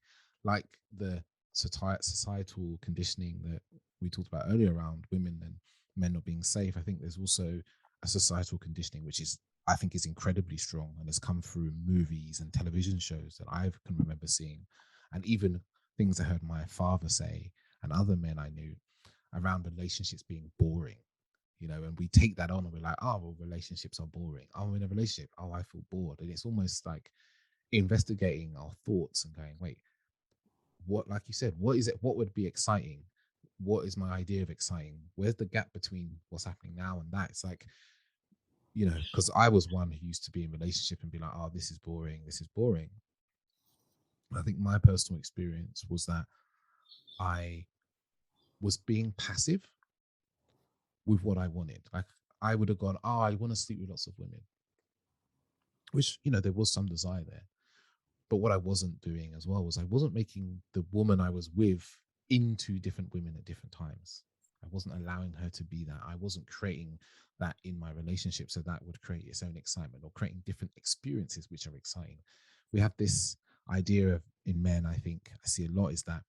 like the societal conditioning that we talked about earlier around women and men not being safe, I think there's also a societal conditioning which is I think is incredibly strong and has come through movies and television shows that I can remember seeing, and even things I heard my father say and other men I knew around relationships being boring, you know, and we take that on and we're like, oh, well, relationships are boring. Oh, I'm in a relationship. Oh, I feel bored. And it's almost like investigating our thoughts and going, wait, what, like you said, what is it? What would be exciting? What is my idea of exciting? Where's the gap between what's happening now and that? It's like, you know, because I was one who used to be in a relationship and be like, oh, this is boring. This is boring. I think my personal experience was that I was being passive with what I wanted. Like I would have gone, oh, I want to sleep with lots of women, which, you know, there was some desire there. But what I wasn't doing as well was I wasn't making the woman I was with into different women at different times. I wasn't allowing her to be that. I wasn't creating that in my relationship so that would create its own excitement, or creating different experiences which are exciting. We have this idea of in men, I think I see a lot, is that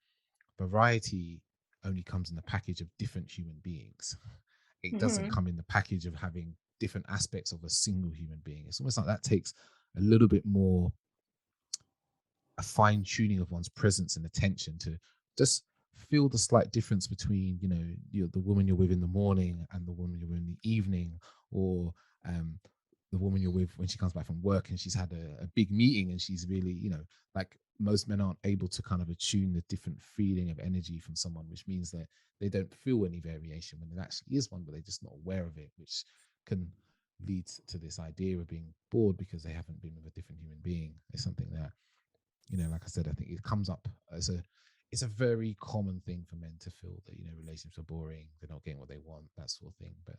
variety only comes in the package of different human beings. It doesn't Mm-hmm. come in the package of having different aspects of a single human being. It's almost like that takes a little bit more a fine tuning of one's presence and attention to just feel the slight difference between, you know, the woman you're with in the morning and the woman you're with in the evening, or um, the woman you're with when she comes back from work and she's had a big meeting and she's really, you know, like most men aren't able to kind of attune the different feeling of energy from someone, which means that they don't feel any variation when there actually is one, but they're just not aware of it, which can lead to this idea of being bored because they haven't been with a different human being. It's something that, you know, like I said, I think it comes up as it's a very common thing for men to feel that, you know, relationships are boring, they're not getting what they want, that sort of thing. But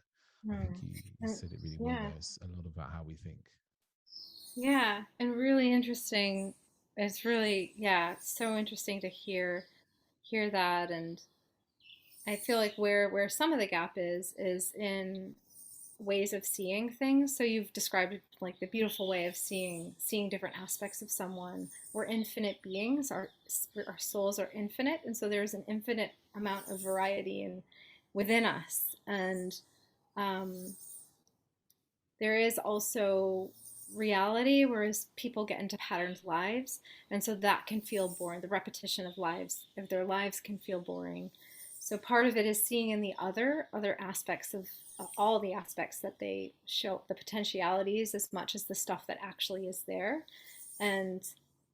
I think Hmm. you And said it really well yeah, there. It's a lot about how we think. yeah, and really interesting. It's really, yeah, it's so interesting to hear that. And I feel like where some of the gap is in ways of seeing things. So you've described it like the beautiful way of seeing different aspects of someone. We're infinite beings. Our souls are infinite, and so there's an infinite amount of variety within us. And um, there is also reality, whereas people get into patterned lives, and so that can feel boring. The repetition of their lives can feel boring. So part of it is seeing in the other aspects all the aspects that they show, the potentialities as much as the stuff that actually is there, and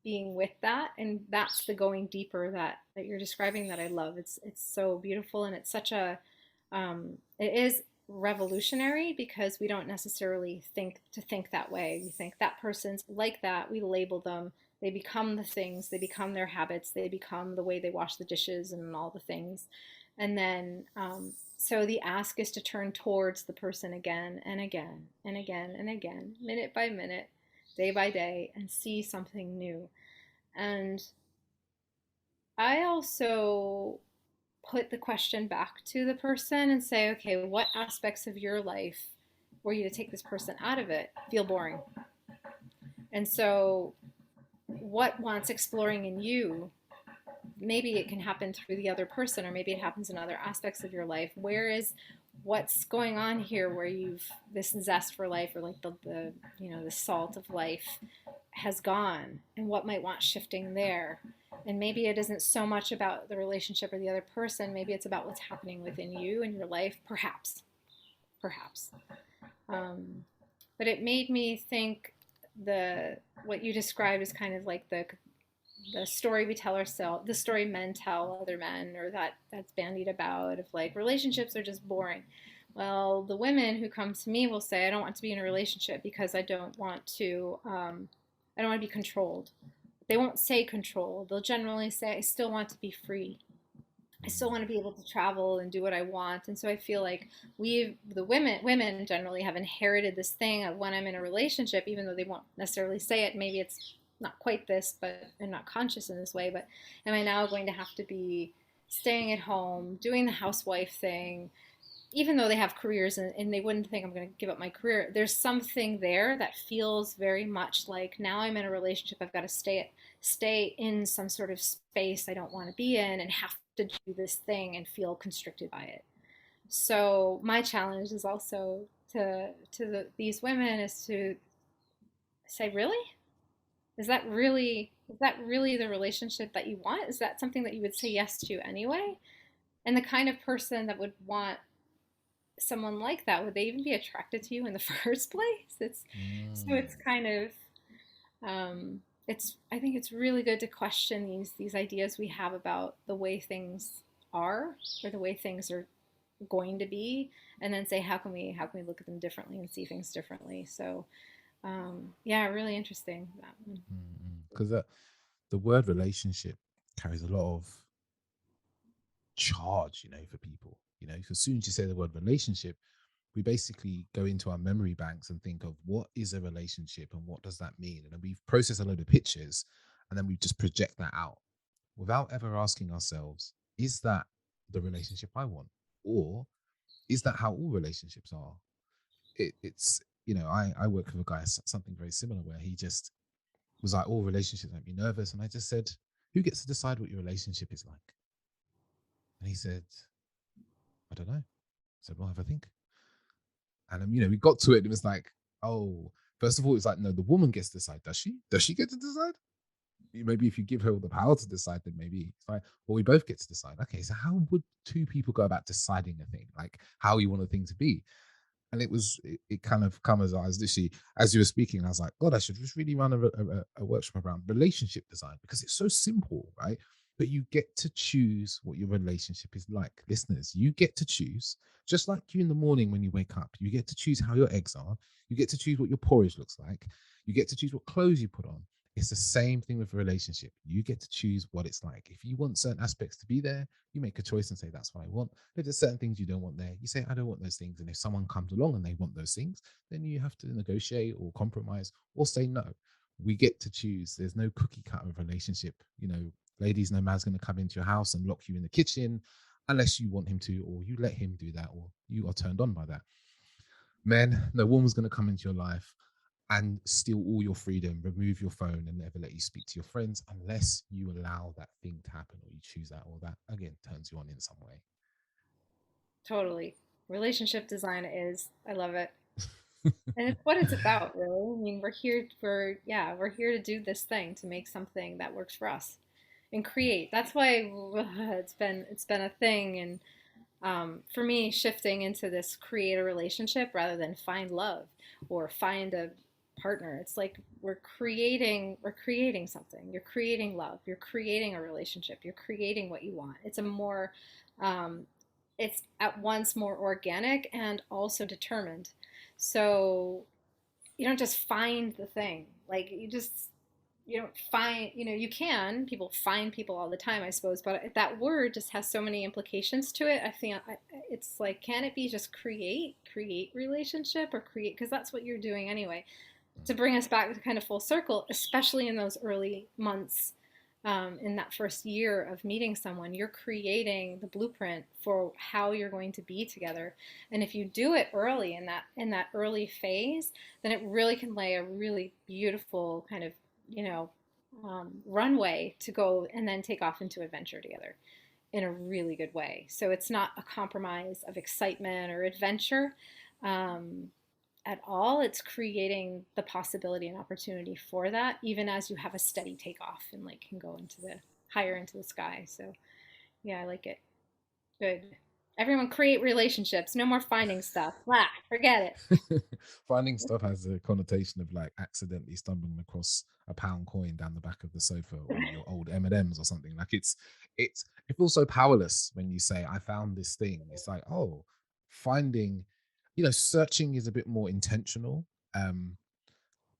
being with that. And that's the going deeper that you're describing that I love. It's so beautiful, and it's such a it is revolutionary because we don't necessarily think that way. We think that person's like that, we label them, they become the things, they become their habits, they become the way they wash the dishes and all the things. And then so the ask is to turn towards the person again and again and again and again, minute by minute, day by day, and see something new. And I also put the question back to the person and say, okay, what aspects of your life, were you to take this person out of it, feel boring? And so, what wants exploring in you? Maybe it can happen through the other person, or maybe it happens in other aspects of your life. Where is what's going on here where you've this zest for life, or like the the salt of life has gone, and what might want shifting there? And maybe it isn't so much about the relationship or the other person, maybe it's about what's happening within you and your life, perhaps. um, but it made me think, the what you described is kind of like the story we tell ourselves, the story men tell other men, or that's bandied about, of like relationships are just boring. Well, the women who come to me will say, I don't want to be in a relationship because I don't want to be controlled. They won't say control. They'll generally say, I still want to be free. I still want to be able to travel and do what I want. And so I feel like the women generally have inherited this thing of, when I'm in a relationship, even though they won't necessarily say it, maybe it's not quite this, but I'm not conscious in this way, but am I now going to have to be staying at home, doing the housewife thing, even though they have careers, and they wouldn't think I'm going to give up my career. There's something there that feels very much like, now I'm in a relationship, I've got to stay in some sort of space I don't want to be in, and have to do this thing and feel constricted by it. So my challenge is also these women is to say, really, is that really the relationship that you want? Is that something that you would say yes to anyway? And the kind of person that would want someone like that, would they even be attracted to you in the first place? It's kind of it's I think it's really good to question these ideas we have about the way things are, or the way things are going to be, and then say, how can we look at them differently and see things differently. So yeah, really interesting, that one. Because the word relationship carries a lot of charge, for people. As soon as you say the word relationship, we basically go into our memory banks and think of what is a relationship and what does that mean, and then we've processed a load of pictures, and then we just project that out without ever asking ourselves, is that the relationship I want, or is that how all relationships are? It's I work with a guy, something very similar, where he just was like, all relationships make me nervous, and I just said, who gets to decide what your relationship is like? And he said, I don't know. I said, well, have a think. And we got to it, and it was like, oh, first of all, it's like, no, the woman gets to decide. Does she? Does she get to decide? Maybe if you give her all the power to decide, then maybe it's like, well, we both get to decide. Okay, so how would two people go about deciding a thing? Like, how you want a thing to be? And it kind of comes as literally as you were speaking, I was like, God, I should just really run a workshop around relationship design, because it's so simple, right? But you get to choose what your relationship is like. Listeners, you get to choose, just like you in the morning when you wake up, you get to choose how your eggs are, you get to choose what your porridge looks like, you get to choose what clothes you put on. It's the same thing with a relationship. You get to choose what it's like. If you want certain aspects to be there, you make a choice and say, that's what I want. If there's certain things you don't want there, you say, I don't want those things. And if someone comes along and they want those things, then you have to negotiate or compromise or say no. We get to choose. There's no cookie cutter of relationship. Ladies, no man's going to come into your house and lock you in the kitchen unless you want him to, or you let him do that, or you are turned on by that. Men, no woman's going to come into your life and steal all your freedom, remove your phone, and never let you speak to your friends unless you allow that thing to happen, or you choose that, or that again turns you on in some way. Totally. Relationship design is, I love it. And it's what it's about, really. I mean, we're here to do this thing, to make something that works for us and create. That's why it's been a thing, and For me, shifting into this create a relationship rather than find love or find a partner. It's like we're creating something. You're creating love. You're creating a relationship. You're creating what you want. It's a more um, it's at once more organic and also determined. So you don't just find the thing. Like you don't find, you can, people find people all the time, I suppose, but that word just has so many implications to it. I think it's like, can it be just create relationship or create, because that's what you're doing anyway, to bring us back to kind of full circle, especially in those early months. In that first year of meeting someone, you're creating the blueprint for how you're going to be together. And if you do it early in that early phase, then it really can lay a really beautiful kind of, you know, runway to go and then take off into adventure together in a really good way. So it's not a compromise of excitement or adventure. Um, at all. It's creating the possibility and opportunity for that, even as you have a steady takeoff and like can go into the higher into the sky. So yeah, I like it. Good. Everyone create relationships. No more finding stuff. Ah, forget it. Finding stuff has a connotation of like accidentally stumbling across a pound coin down the back of the sofa or your old M&Ms or something. Like it's it feels so powerless when you say I found this thing. It's like, oh, finding, searching is a bit more intentional. Um,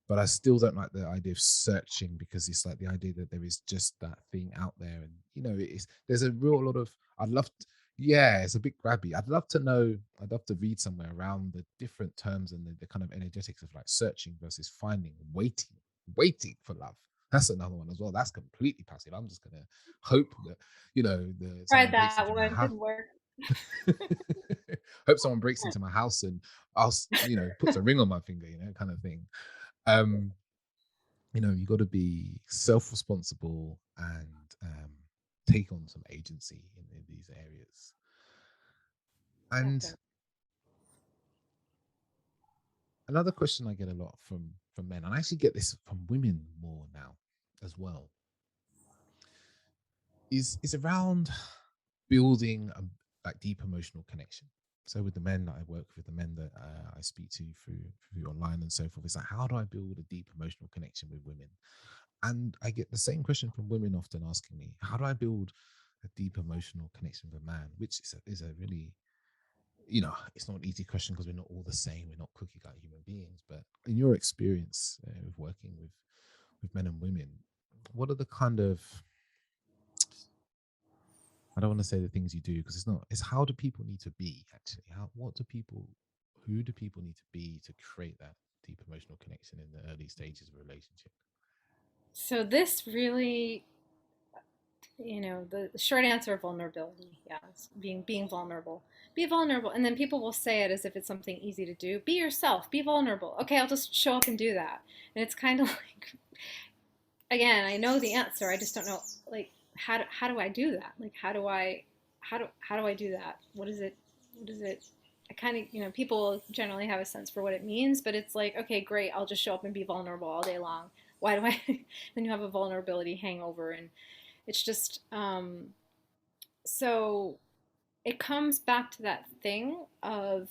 but I still don't like the idea of searching, because it's like the idea that there is just that thing out there, and it's there's a real lot of yeah, it's a bit grabby. I'd love to read somewhere around the different terms and the kind of energetics of like searching versus finding, waiting for love. That's another one as well. That's completely passive. I'm just gonna hope that someone Tried breaks that into my one. house. Didn't work. Hope someone breaks into my house and I'll, puts a ring on my finger, kind of thing. Um, you got to be self-responsible and take on some agency in these areas. And Definitely. another question I get a lot from men, and I actually get this from women more now as well, is around building a like deep emotional connection. So with the men that I work with, the men that I speak to through online and so forth, it's like, how do I build a deep emotional connection with women? And I get the same question from women often asking me, how do I build a deep emotional connection with a man? Which is a really, it's not an easy question because we're not all the same. We're not cookie cutter human beings. But in your experience with working with men and women, what are the kind of, I don't want to say the things you do because it's not, it's how do people need to be actually? Who do people need to be to create that deep emotional connection in the early stages of a relationship? So this really, the short answer, vulnerability. Yeah, it's being vulnerable. Be vulnerable, and then people will say it as if it's something easy to do. Be yourself. Be vulnerable. Okay, I'll just show up and do that. And it's kind of like, again, I know the answer. I just don't know, like, how do I do that? Like, how do I do that? What is it? I kind of, people generally have a sense for what it means, but it's like, okay, great, I'll just show up and be vulnerable all day long. Why do I? Then you have a vulnerability hangover, and it's just so it comes back to that thing of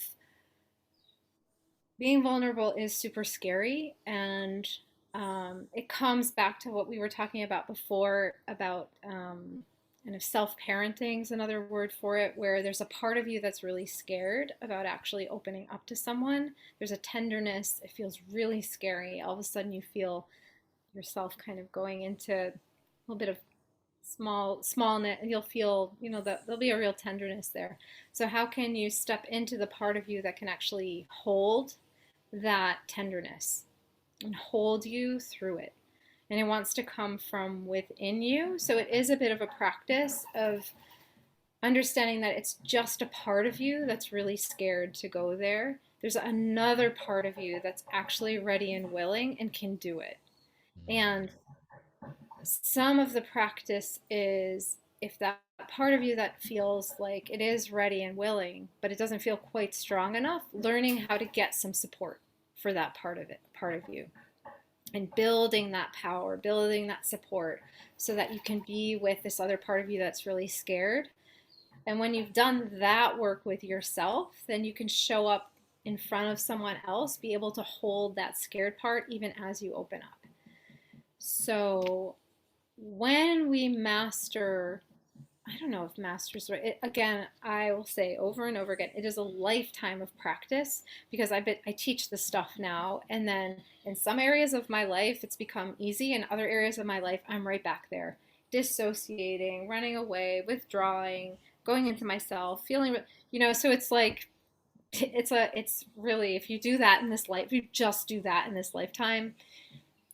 being vulnerable is super scary, and it comes back to what we were talking about before about kind of self-parenting is another word for it, where there's a part of you that's really scared about actually opening up to someone. There's a tenderness. It feels really scary. All of a sudden you feel yourself kind of going into a little bit of smallness, and you'll feel, that there'll be a real tenderness there. So how can you step into the part of you that can actually hold that tenderness and hold you through it? And it wants to come from within you. So it is a bit of a practice of understanding that it's just a part of you that's really scared to go there. There's another part of you that's actually ready and willing and can do it. And some of the practice is, if that part of you that feels like it is ready and willing, but it doesn't feel quite strong enough, learning how to get some support for that part of you, and building that power, building that support so that you can be with this other part of you that's really scared And when you've done that work with yourself, then you can show up in front of someone else, be able to hold that scared part even as you open up. So when we master, I don't know if master's right. Again, I will say over and over again, it is a lifetime of practice because I teach this stuff now, and then in some areas of my life it's become easy, in other areas of my life I'm right back there, dissociating, running away, withdrawing, going into myself, feeling, so it's like it's really, if you do that in this life, if you just do that in this lifetime,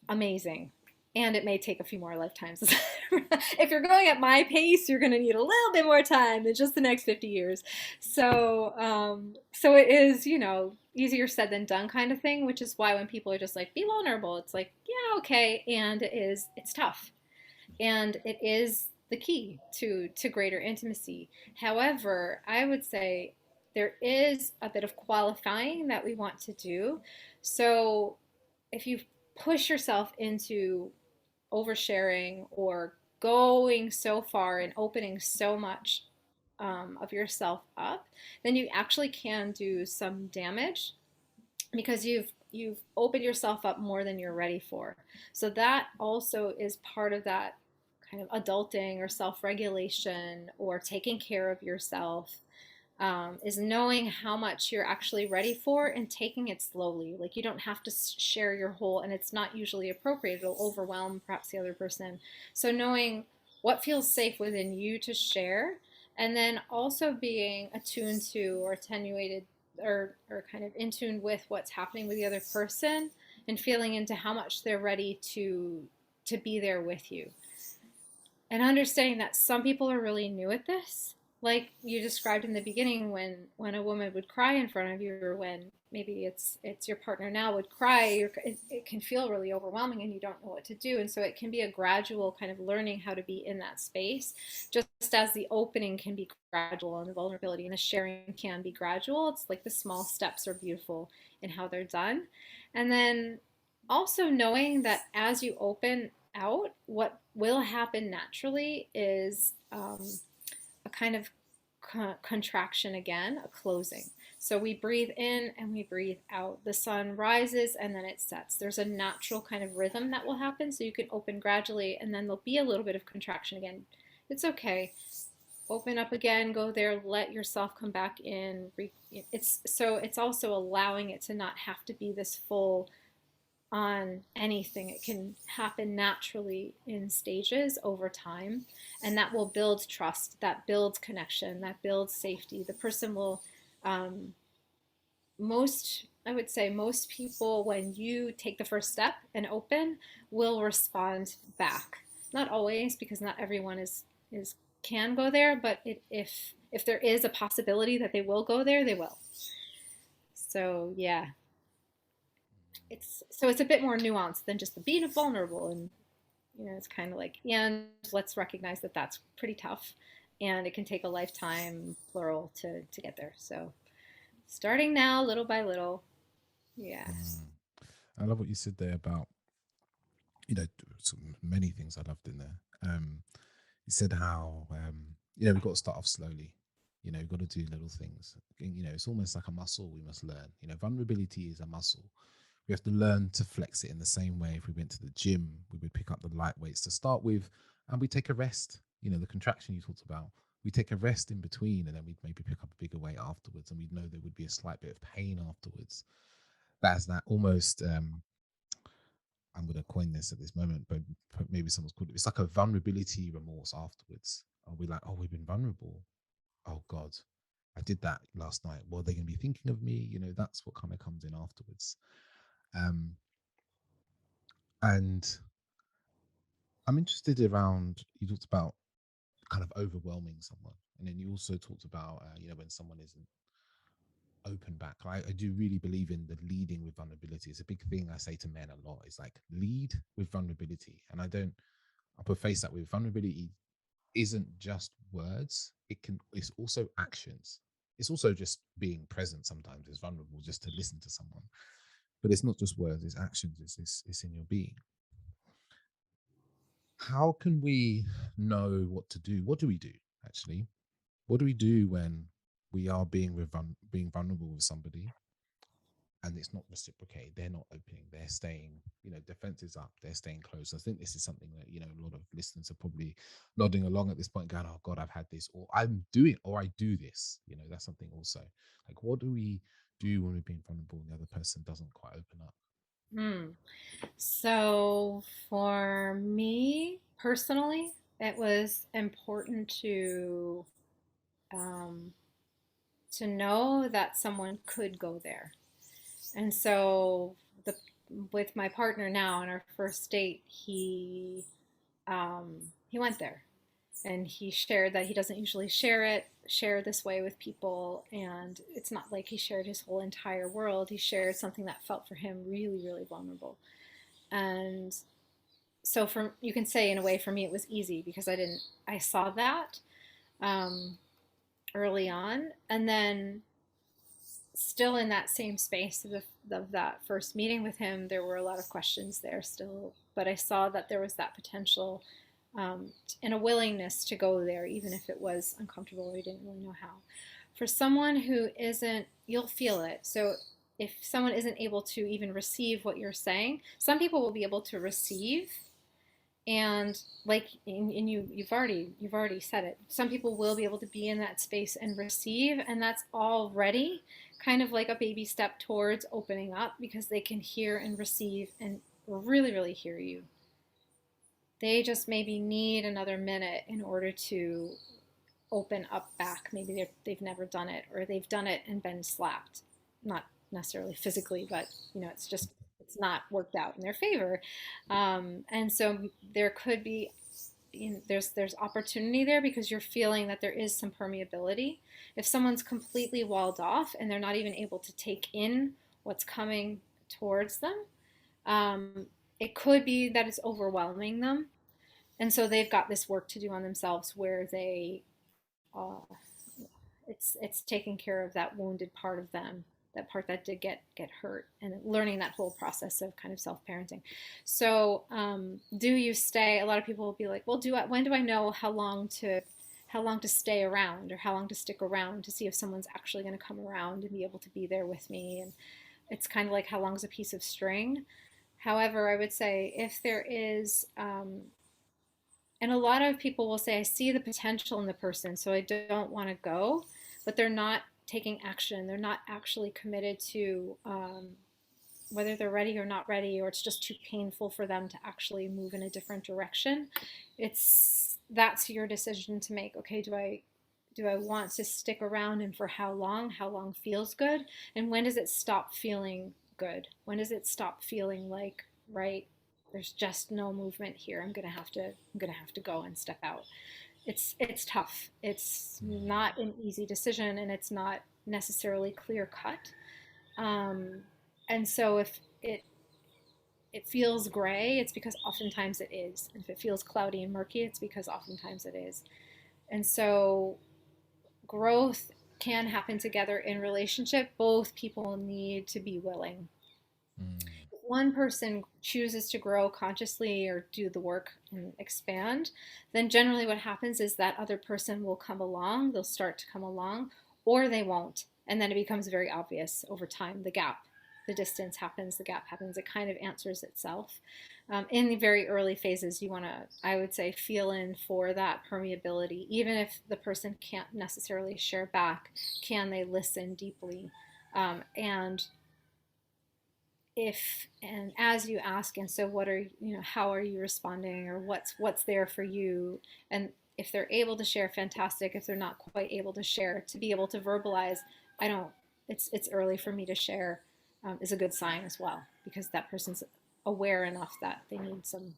amazing. And it may take a few more lifetimes. If you're going at my pace, you're going to need a little bit more time than just the next 50 years. So it is, easier said than done kind of thing, which is why when people are just like, be vulnerable, it's like, yeah, okay. And it's tough. And it is the key to greater intimacy. However, I would say there is a bit of qualifying that we want to do. So if you push yourself into oversharing or going so far and opening so much of yourself up, then you actually can do some damage because you've opened yourself up more than you're ready for. So that also is part of that kind of adulting or self-regulation or taking care of yourself, is knowing how much you're actually ready for and taking it slowly. Like you don't have to share your whole, and it's not usually appropriate. It'll overwhelm perhaps the other person. So knowing what feels safe within you to share, and then also being attuned to or attenuated or kind of in tune with what's happening with the other person and feeling into how much they're ready to be there with you, and understanding that some people are really new at this, like you described in the beginning, when a woman would cry in front of you, or when maybe it's your partner now would cry, it can feel really overwhelming and you don't know what to do. And so it can be a gradual kind of learning how to be in that space, just as the opening can be gradual and the vulnerability and the sharing can be gradual. It's like the small steps are beautiful in how they're done. And then also knowing that as you open out, what will happen naturally is a kind of contraction again, a closing. So we breathe in and we breathe out. The sun rises and then it sets. There's a natural kind of rhythm that will happen. So you can open gradually and then there'll be a little bit of contraction again. It's okay. Open up again, go there, let yourself come back in. It's also allowing it to not have to be this full on anything. It can happen naturally in stages over time, and that will build trust, that builds connection, that builds safety. The person will, I would say, most people, when you take the first step and open, will respond back. Not always, because not everyone is can go there, but if there is a possibility that they will go there, they will. So yeah, it's a bit more nuanced than just the being vulnerable. And it's kind of like, and let's recognize that that's pretty tough, and it can take a lifetime, plural, to get there. So starting now, little by little. Yeah. Mm. I love what you said there about, so many things I loved in there. You said how, we've got to start off slowly. We've got to do little things. It's almost like a muscle we must learn. Vulnerability is a muscle. We have to learn to flex it in the same way. If we went to the gym, we would pick up the light weights to start with, and we take a rest. The contraction you talked about, we take a rest in between, and then we'd maybe pick up a bigger weight afterwards, and we'd know there would be a slight bit of pain afterwards. That's that almost. I'm going to coin this at this moment, but maybe someone's called it. It's like a vulnerability remorse afterwards. Are we like, oh, we've been vulnerable? Oh God, I did that last night. What are they going to be thinking of me? That's what kind of comes in afterwards. Um, and I'm interested around, you talked about kind of overwhelming someone. And then you also talked about, when someone isn't open back. I do really believe in the leading with vulnerability. It's a big thing I say to men a lot. It's like lead with vulnerability. And I'll preface that with vulnerability isn't just words. It's also actions. It's also just being present sometimes. It's vulnerable just to listen to someone. But it's not just words, it's actions, it's in your being. How can we know what to do? What do we do actually What do we do when we are being vulnerable with somebody and it's not reciprocated? They're not opening, they're staying, defense is up, they're staying close. I think this is something that, a lot of listeners are probably nodding along at this point, going, oh God, I've had this, or I'm doing, or I do this. That's something also. Like, what do we do when we're being vulnerable and the other person doesn't quite open up? Hmm. So for me personally, it was important um, to know that someone could go there. And so the with my partner now on our first date, he went there and he shared that he doesn't usually share this way with people, and it's not like he shared his whole entire world. He shared something that felt for him really, really vulnerable. And so from you can say in a way for me it was easy because I saw that um, early on, and then still in that same space of that first meeting with him, there were a lot of questions there still, but I saw that there was that potential and a willingness to go there, even if it was uncomfortable or you didn't really know how. For someone who isn't, you'll feel it. So if someone isn't able to even receive what you're saying, some people will be able to receive, and like and you've already said it, some people will be able to be in that space and receive, and that's already kind of like a baby step towards opening up because they can hear and receive and really, really hear you. They just maybe need another minute in order to open up back. Maybe they've never done it, or they've done it and been slapped, not necessarily physically, but it's just it's not worked out in their favor. And so there could be, there's opportunity there because you're feeling that there is some permeability. If someone's completely walled off and they're not even able to take in what's coming towards them, um, it could be that it's overwhelming them, and so they've got this work to do on themselves where they it's taking care of that wounded part of them, that part that did get hurt, and learning that whole process of kind of self-parenting. So do you stay? A lot of people will be like, well, when do I know how long to stay around, or how long to stick around to see if someone's actually going to come around and be able to be there with me? And it's kind of like how long is a piece of string. However, I would say if there is and a lot of people will say, I see the potential in the person, so I don't want to go, but they're not taking action. They're not actually committed to whether they're ready or not ready, or it's just too painful for them to actually move in a different direction. That's your decision to make. Okay, do I want to stick around, and for how long? How long feels good? And when does it stop feeling good? When does it stop feeling like, right, there's just no movement here. I'm gonna have to go and step out. It's tough. It's not an easy decision, and it's not necessarily clear cut. Um, and so if it feels gray, it's because oftentimes it is. And if it feels cloudy and murky, it's because oftentimes it is. And so growth can happen together in relationship. Both people need to be willing. Mm. If one person chooses to grow consciously or do the work and expand, then generally what happens is that other person will come along, they'll start to come along, or they won't. And then it becomes very obvious over time, the gap, the distance happens, the gap happens, it kind of answers itself. In the very early phases, you want to, I would say, feel in for that permeability. Even if the person can't necessarily share back, can they listen deeply? And if and as you ask, and so what are how are you responding, or what's there for you, and if they're able to share, fantastic. If they're not quite able to share, to be able to verbalize, I don't it's early for me to share, is a good sign as well, because that person's aware enough that they need some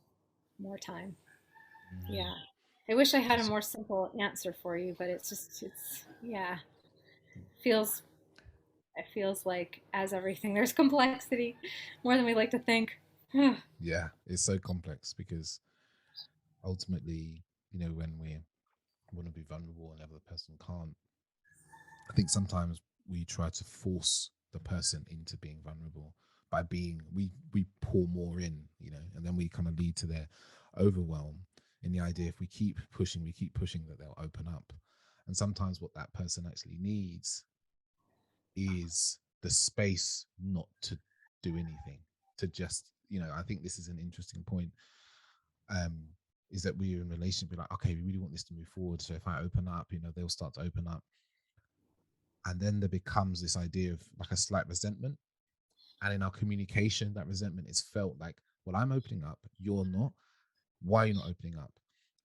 more time. Mm. Yeah, I wish I had a That's more simple answer for you, but it's yeah, feels it feels like, as everything, there's complexity, more than we like to think. yeah, it's so complex because ultimately, when we want to be vulnerable and the other person can't, I think sometimes we try to force the person into being vulnerable by being we pour more in, and then we kind of lead to their overwhelm. In the idea, if we keep pushing that they'll open up. And sometimes what that person actually needs is the space not to do anything, to just, I think this is an interesting point. Um, is that we're in a relationship, we're like, okay, we really want this to move forward. So if I open up, they'll start to open up. And then there becomes this idea of like a slight resentment. And in our communication, that resentment is felt like, well, I'm opening up, you're not. Why are you not opening up?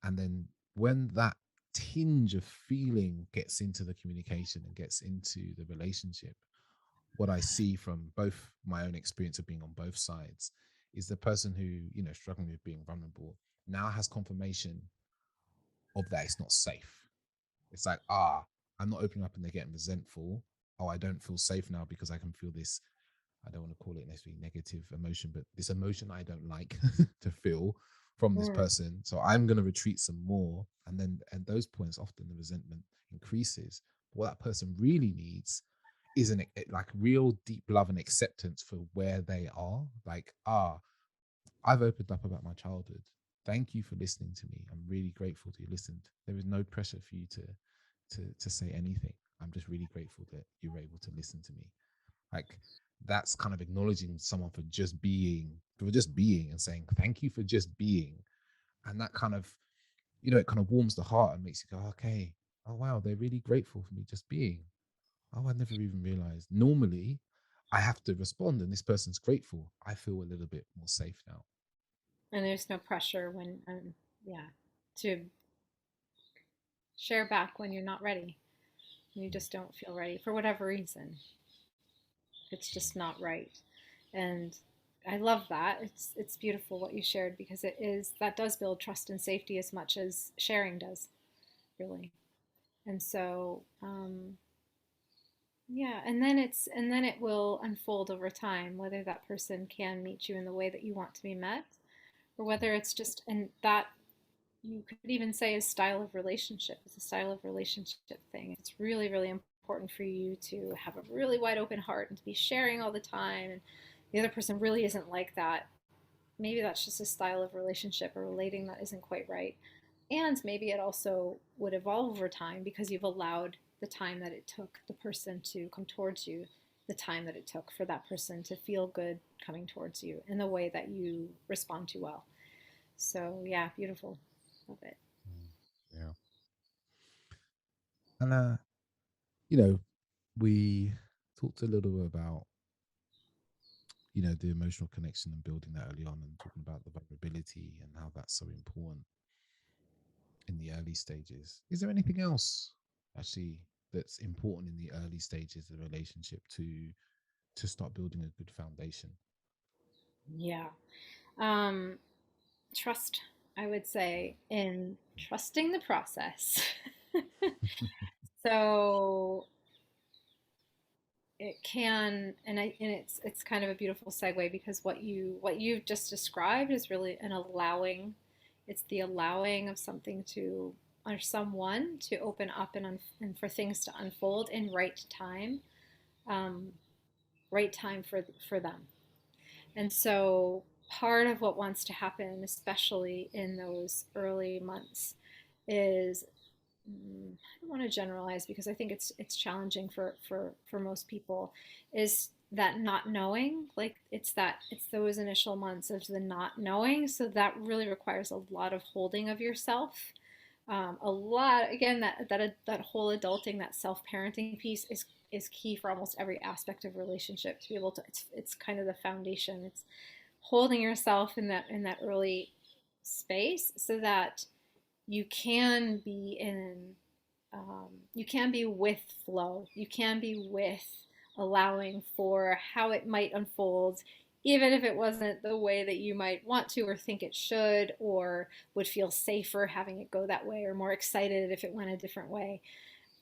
And then when that tinge of feeling gets into the communication and gets into the relationship, what I see from both my own experience of being on both sides is the person who, struggling with being vulnerable now has confirmation of that it's not safe. It's like, I'm not opening up and they're getting resentful. Oh, I don't feel safe now because I can feel this, I don't want to call it necessarily negative emotion, but this emotion I don't like to feel from this Mm. person. So I'm going to retreat some more. And then at those points, often the resentment increases. But what that person really needs is like real deep love and acceptance for where they are. Like, I've opened up about my childhood. Thank you for listening to me. I'm really grateful that you listened. There is no pressure for you to say anything. I'm just really grateful that you were able to listen to me. Like, that's kind of acknowledging someone for just being and saying thank you for just being. And that kind of, it kind of warms the heart and makes you go, okay, oh wow, they're really grateful for me just being. Oh, I never even realized. Normally I have to respond and this person's grateful. I feel a little bit more safe now. And there's no pressure when, yeah, to share back when you're not ready. You just don't feel ready for whatever reason. It's just not right. And I love that. It's beautiful what you shared because it is that does build trust and safety as much as sharing does, really. And so, yeah, and then it will unfold over time whether that person can meet you in the way that you want to be met, or whether it's just and that you could even say is style of relationship. It's a style of relationship thing. It's really, really important for you to have a really wide open heart and to be sharing all the time. And the other person really isn't like that. Maybe that's just a style of relationship or relating that isn't quite right. And maybe it also would evolve over time because you've allowed the time that it took the person to come towards you, the time that it took for that person to feel good coming towards you in the way that you respond to well. So, yeah, beautiful. Love it. Mm, yeah. And, you know, we talked a little bit about, the emotional connection and building that early on and talking about the vulnerability and how that's so important in the early stages. Is there anything else actually that's important in the early stages of the relationship to start building a good foundation? Yeah. Um, trust, I would say, in trusting the process. So it can, and it's kind of a beautiful segue because what you've just described is really an allowing. It's the allowing of something to or someone to open up and for things to unfold in um, right time for them. And so part of what wants to happen, especially in those early months, is I don't want to generalize because I think it's challenging for most people, is that not knowing. Like it's those initial months of the not knowing. So that really requires a lot of holding of yourself. A lot again that whole adulting, that self parenting piece is key for almost every aspect of relationship to be able to it's kind of the foundation. It's holding yourself in that early space so that you can be in you can be with flow. You can be with allowing for how it might unfold, even if it wasn't the way that you might want to or think it should, or would feel safer having it go that way, or more excited if it went a different way.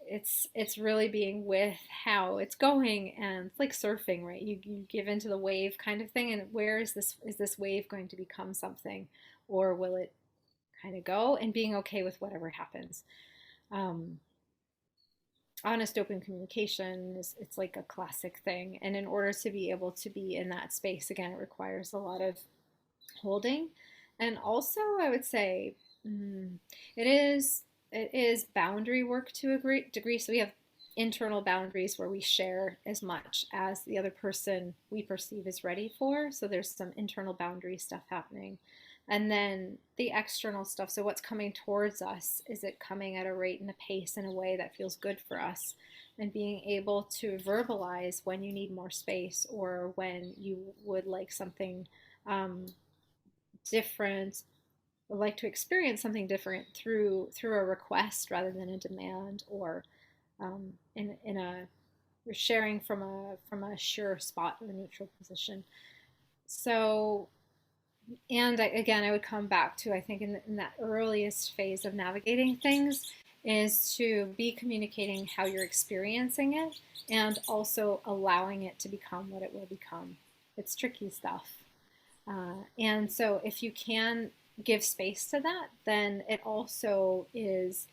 It's really being with how it's going, and it's like surfing, right? You give into the wave kind of thing, and where is this wave going to become something, or will it kind of go, and being okay with whatever happens. Um, Honest open communication is it's like a classic thing, and in order to be able to be in that space again, it requires a lot of holding. And also I would say it is it is boundary work to a great degree. So we have internal boundaries where we share as much as the other person we perceive is ready for. So there's some internal boundary stuff happening. And then the external stuff. So what's coming towards us, is it coming at a rate and a pace in a way that feels good for us? And being able to verbalize when you need more space or when you would like something um, different, would like to experience something different through a request rather than a demand, or in a you're sharing from a sure spot or a neutral position. So, and again, I would come back to, I think in that earliest phase of navigating things is to be communicating how you're experiencing it and also allowing it to become what it will become. It's tricky stuff. And so if you can give space to that, then it also is,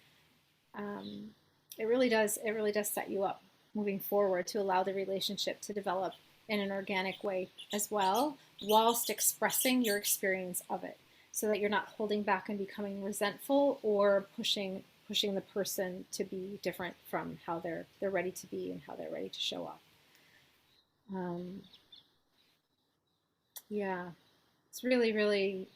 um, it really does set you up moving forward to allow the relationship to develop in an organic way as well, whilst expressing your experience of it, so that you're not holding back and becoming resentful or pushing the person to be different from how they're ready to be and how they're ready to show up. Um, yeah, it's really, really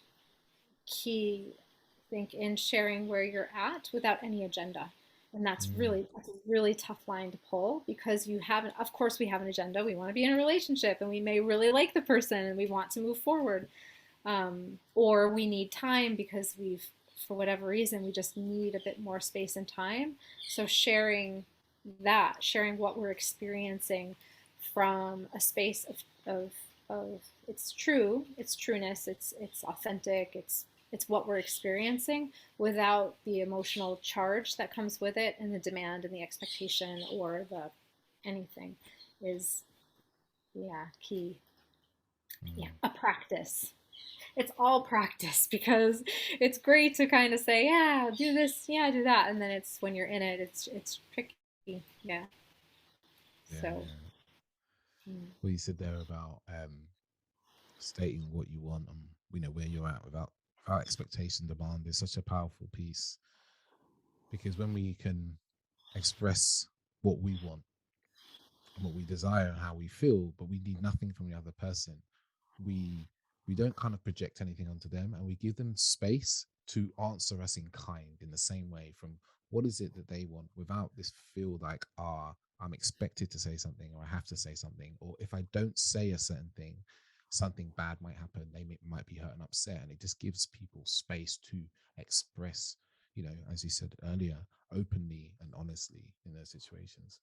key, I think, in sharing where you're at without any agenda. And Mm. that's a really tough line to pull, because you haven't, of course, we have an agenda. We want to be in a relationship and we may really like the person and we want to move forward. Or we need time because for whatever reason, we just need a bit more space and time. So sharing what we're experiencing from a space of it's true, it's trueness, it's authentic, it's what we're experiencing without the emotional charge that comes with it and the demand and the expectation or the anything is, yeah, key. Yeah, Mm. a practice. It's all practice, because it's great to kind of say, yeah, do this, yeah, do that, and then it's when you're in it, it's tricky. Yeah. Yeah, So yeah. mm. What you said there about stating what you want and where you're at without expectation demand is such a powerful piece, because when we can express what we want and what we desire and how we feel, but we need nothing from the other person, we we don't kind of project anything onto them, and we give them space to answer us in kind in the same way from what is it that they want, without this feel like, I'm expected to say something, or I have to say something, or if I don't say a certain thing, something bad might happen, might be hurt and upset. And it just gives people space to express, as you said earlier, openly and honestly in those situations.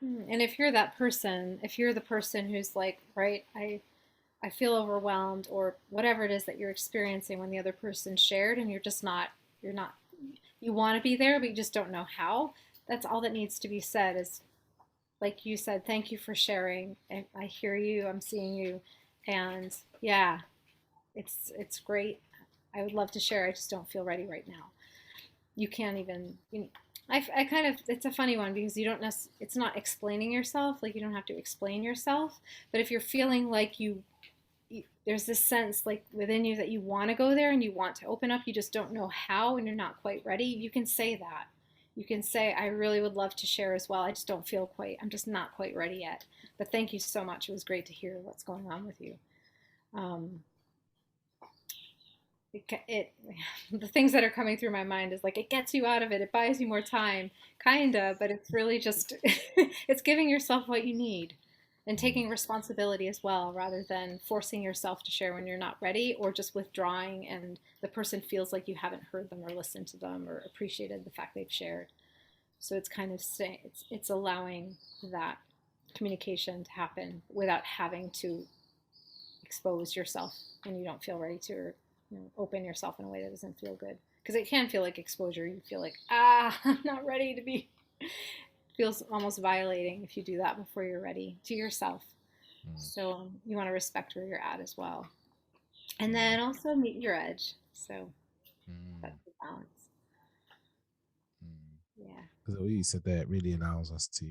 And if you're that person, if you're the person who's like, right, I feel overwhelmed or whatever it is that you're experiencing when the other person shared, and you're not, you want to be there, but you just don't know how. That's all that needs to be said is, like you said, thank you for sharing. I hear you, I'm seeing you. And yeah, it's great. I would love to share. I just don't feel ready right now. You can't even, I kind of, it's a funny one because you don't it's not explaining yourself. Like you don't have to explain yourself. But if you're feeling like there's this sense like within you that you want to go there and you want to open up, you just don't know how and you're not quite ready, you can say that. You can say, I really would love to share as well. I just don't feel quite, I'm just not quite ready yet. But thank you so much. It was great to hear what's going on with you. Um, it the things that are coming through my mind is like it gets you out of it, it buys you more time, kinda, but it's really just it's giving yourself what you need and Mm. taking responsibility as well, rather than forcing yourself to share when you're not ready, or just withdrawing and the person feels like you haven't heard them or listened to them or appreciated the fact they've shared. So it's kind of saying, it's allowing that communication to happen without having to expose yourself when you don't feel ready to, or open yourself in a way that doesn't feel good, because it can feel like exposure. You feel like, I'm not ready to be. It feels almost violating if you do that before you're ready to yourself. Mm. So you want to respect where you're at as well, and Mm. then also meet your edge. So Mm. that's the balance. Mm. Yeah. Because what you said there, it really allows us to.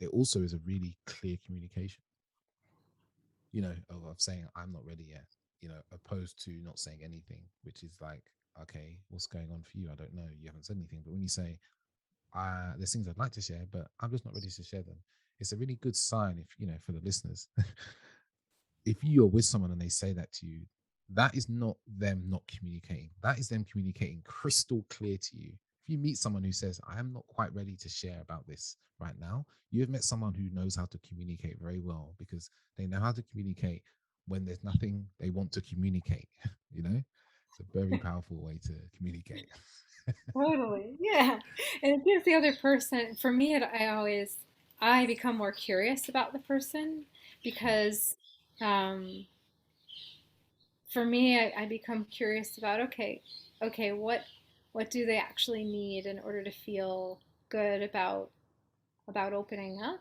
It also is a really clear communication. Of saying I'm not ready yet. Opposed to not saying anything, which is like okay, what's going on for you? I don't know. You haven't said anything. But when you say, there's things I'd like to share, but I'm just not ready to share them, it's a really good sign, if you know, for the listeners. If you are with someone and they say that to you, that is not them not communicating. That is them communicating crystal clear to you. If you meet someone who says, I am not quite ready to share about this right now, you have met someone who knows how to communicate very well, because they know how to communicate when there's nothing they want to communicate. You know, it's a very powerful way to communicate. Totally. Yeah. And it gives the other person, for me, I become more curious about the person because um, for me, I become curious about, okay, what do they actually need in order to feel good about opening up?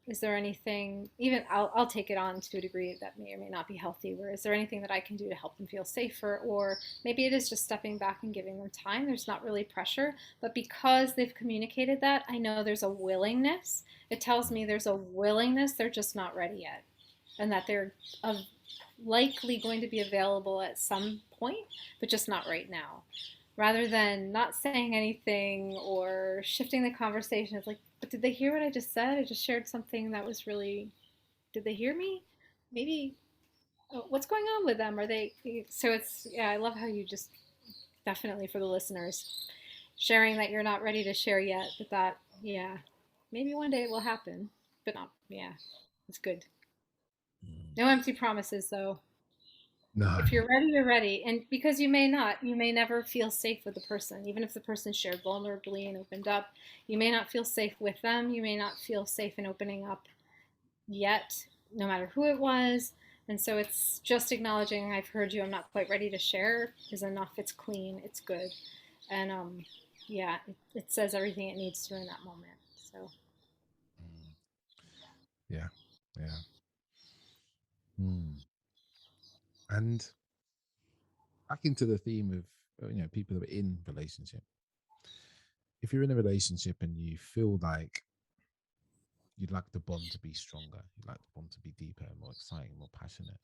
Is there anything, even I'll take it on to a degree that may or may not be healthy, where is there anything that I can do to help them feel safer? Or maybe it is just stepping back and giving them time. There's not really pressure, but because they've communicated that, I know there's a willingness. It tells me there's a willingness, they're just not ready yet. And that they're likely going to be available at some point, but just not right now. Rather than not saying anything or shifting the conversation, it's like, but did they hear what I just said? I just shared something that was really, did they hear me? Maybe, what's going on with them? Are they, so it's, yeah, I love how you just, definitely for the listeners, sharing that you're not ready to share yet, but that, yeah, maybe one day it will happen, but not, yeah, it's good. Mm. No empty promises, though. No. If you're ready, you're ready. And because you may not, you may never feel safe with the person. Even if the person shared vulnerably and opened up, you may not feel safe with them. You may not feel safe in opening up yet, no matter who it was. And so it's just acknowledging, I've heard you, I'm not quite ready to share, is enough. It's clean, it's good. And yeah, it says everything it needs to in that moment. So Mm. Yeah. Yeah. Mm. And back into the theme of, people that are in relationship. If you're in a relationship and you feel like you'd like the bond to be stronger, you'd like the bond to be deeper, more exciting, more passionate,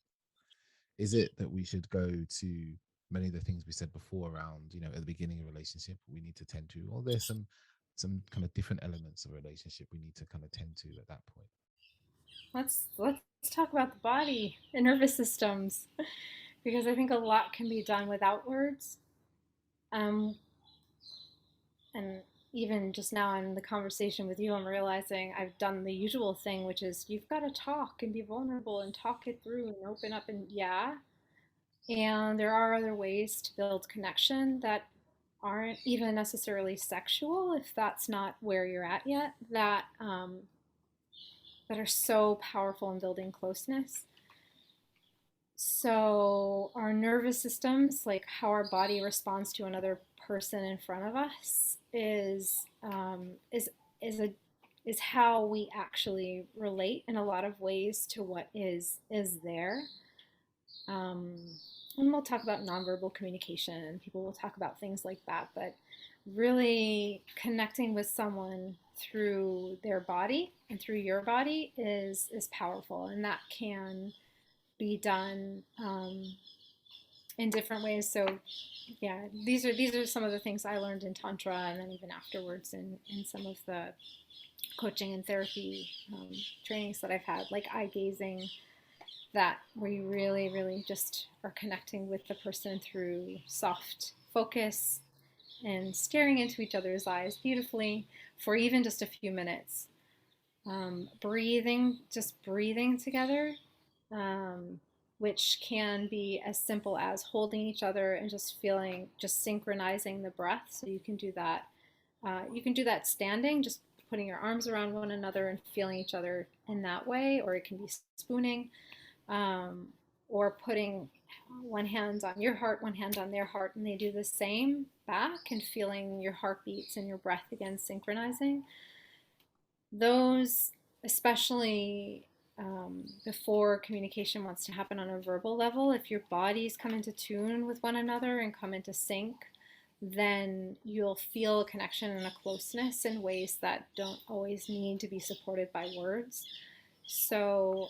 is it that we should go to many of the things we said before around, at the beginning of a relationship we need to tend to, or there's some kind of different elements of a relationship we need to kind of tend to at that point? let's talk about the body and nervous systems because I think a lot can be done without words. Um, and even just now in the conversation with you, I'm realizing I've done the usual thing, which is you've got to talk and be vulnerable and talk it through and open up. And yeah, and there are other ways to build connection that aren't even necessarily sexual, if that's not where you're at yet, that are so powerful in building closeness. So our nervous systems, like how our body responds to another person in front of us, is a is how we actually relate in a lot of ways to what is there. Um, and we'll talk about nonverbal communication, and people will talk about things like that. But really connecting with someone through their body and through your body is powerful, and that can be done in different ways. So yeah, these are some of the things I learned in tantra, and then even afterwards in some of the coaching and therapy trainings that I've had, like eye gazing, that where you really just are connecting with the person through soft focus and staring into each other's eyes beautifully for even just a few minutes. Just breathing together, um, which can be as simple as holding each other and just synchronizing the breath. So you can do that. You can do that standing, just putting your arms around one another and feeling each other in that way, or it can be spooning, um, or putting one hand on your heart, one hand on their heart, and they do the same back and feeling your heartbeats and your breath again synchronizing. Those, especially before communication wants to happen on a verbal level, if your bodies come into tune with one another and come into sync, then you'll feel a connection and a closeness in ways that don't always need to be supported by words. So,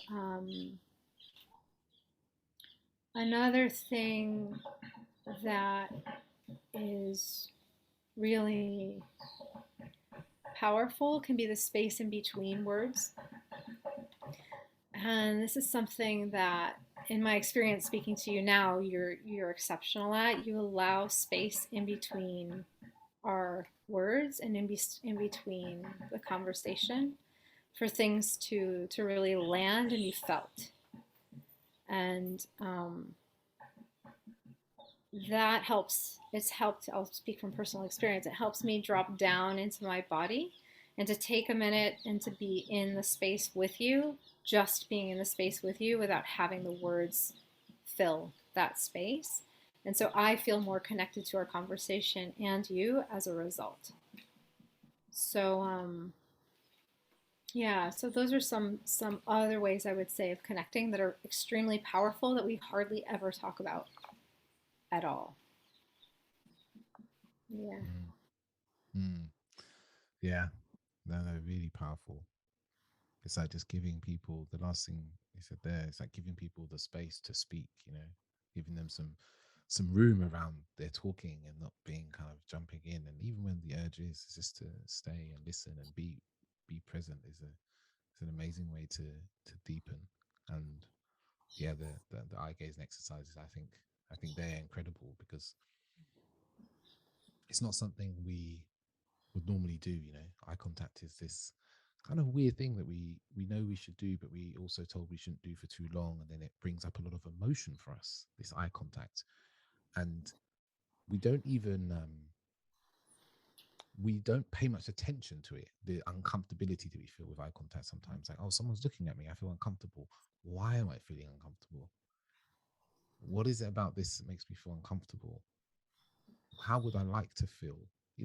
another thing that is really powerful can be the space in between words. And this is something that, in my experience speaking to you now, you're exceptional at. You allow space in between our words and in between the conversation for things to really land and be felt. And that helps. It's helped. I'll speak from personal experience. It helps me drop down into my body and to take a minute and to be in the space with you, just being in the space with you without having the words fill that space. And so I feel more connected to our conversation and you as a result. So yeah, so those are some other ways I would say of connecting that are extremely powerful that we hardly ever talk about at all. Yeah. Mm. Mm. Yeah, no, they're really powerful. It's like just giving people the last thing you said there. It's like giving people the space to speak. Giving them some room around their talking and not being kind of jumping in. And even when the urge is just to stay and listen and be present is an amazing way to deepen. And yeah, the eye gazing exercises. I think they're incredible because it's not something we would normally do. Eye contact is this kind of weird thing that we know we should do, but we also told we shouldn't do for too long, and then it brings up a lot of emotion for us. This eye contact, and we don't even we don't pay much attention to it. The uncomfortability that we feel with eye contact sometimes, like, oh, someone's looking at me, I feel uncomfortable. Why am I feeling uncomfortable? What is it about this that makes me feel uncomfortable? How would I like to feel?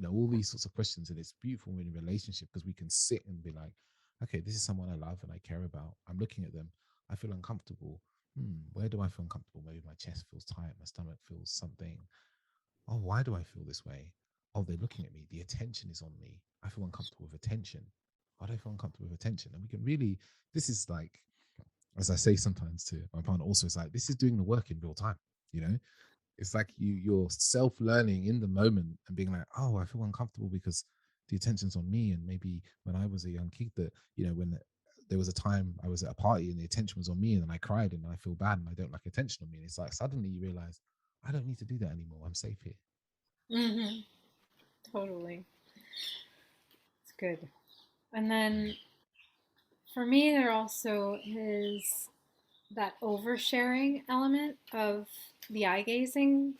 All these sorts of questions. And it's beautiful in a relationship because we can sit and be like, okay, this is someone I love and I care about. I'm looking at them. I feel uncomfortable. Where do I feel uncomfortable? Maybe my chest feels tight, my stomach feels something. Oh, why do I feel this way? Oh, they're looking at me. The attention is on me. I feel uncomfortable with attention. Why do I feel uncomfortable with attention? And we can really, this is like, as I say sometimes to my partner, also, it's like, this is doing the work in real time, you know? It's like you're self-learning in the moment and being like, oh, I feel uncomfortable because the attention's on me. And maybe when I was a young kid that, when there was a time I was at a party and the attention was on me and then I cried and I feel bad and I don't like attention on me. And it's like suddenly you realize I don't need to do that anymore. I'm safe here. Mm-hmm. Totally. It's good. And then for me, there also is that oversharing element of the eye gazing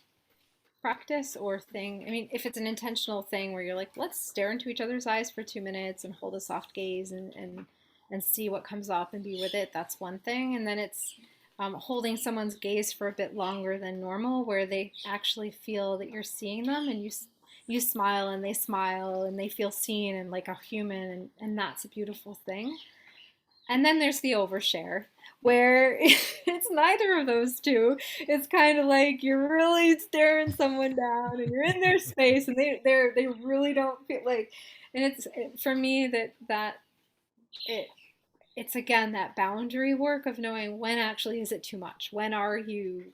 practice or thing. I mean, if it's an intentional thing where you're like, let's stare into each other's eyes for 2 minutes and hold a soft gaze and see what comes up and be with it, that's one thing. And then it's holding someone's gaze for a bit longer than normal, where they actually feel that you're seeing them and you smile and they feel seen and like a human, and that's a beautiful thing. And then there's the overshare, where it's neither of those two. It's kind of like you're really staring someone down, and you're in their space, and they really don't feel like. And for me that it it's again that boundary work of knowing when actually is it too much. When are you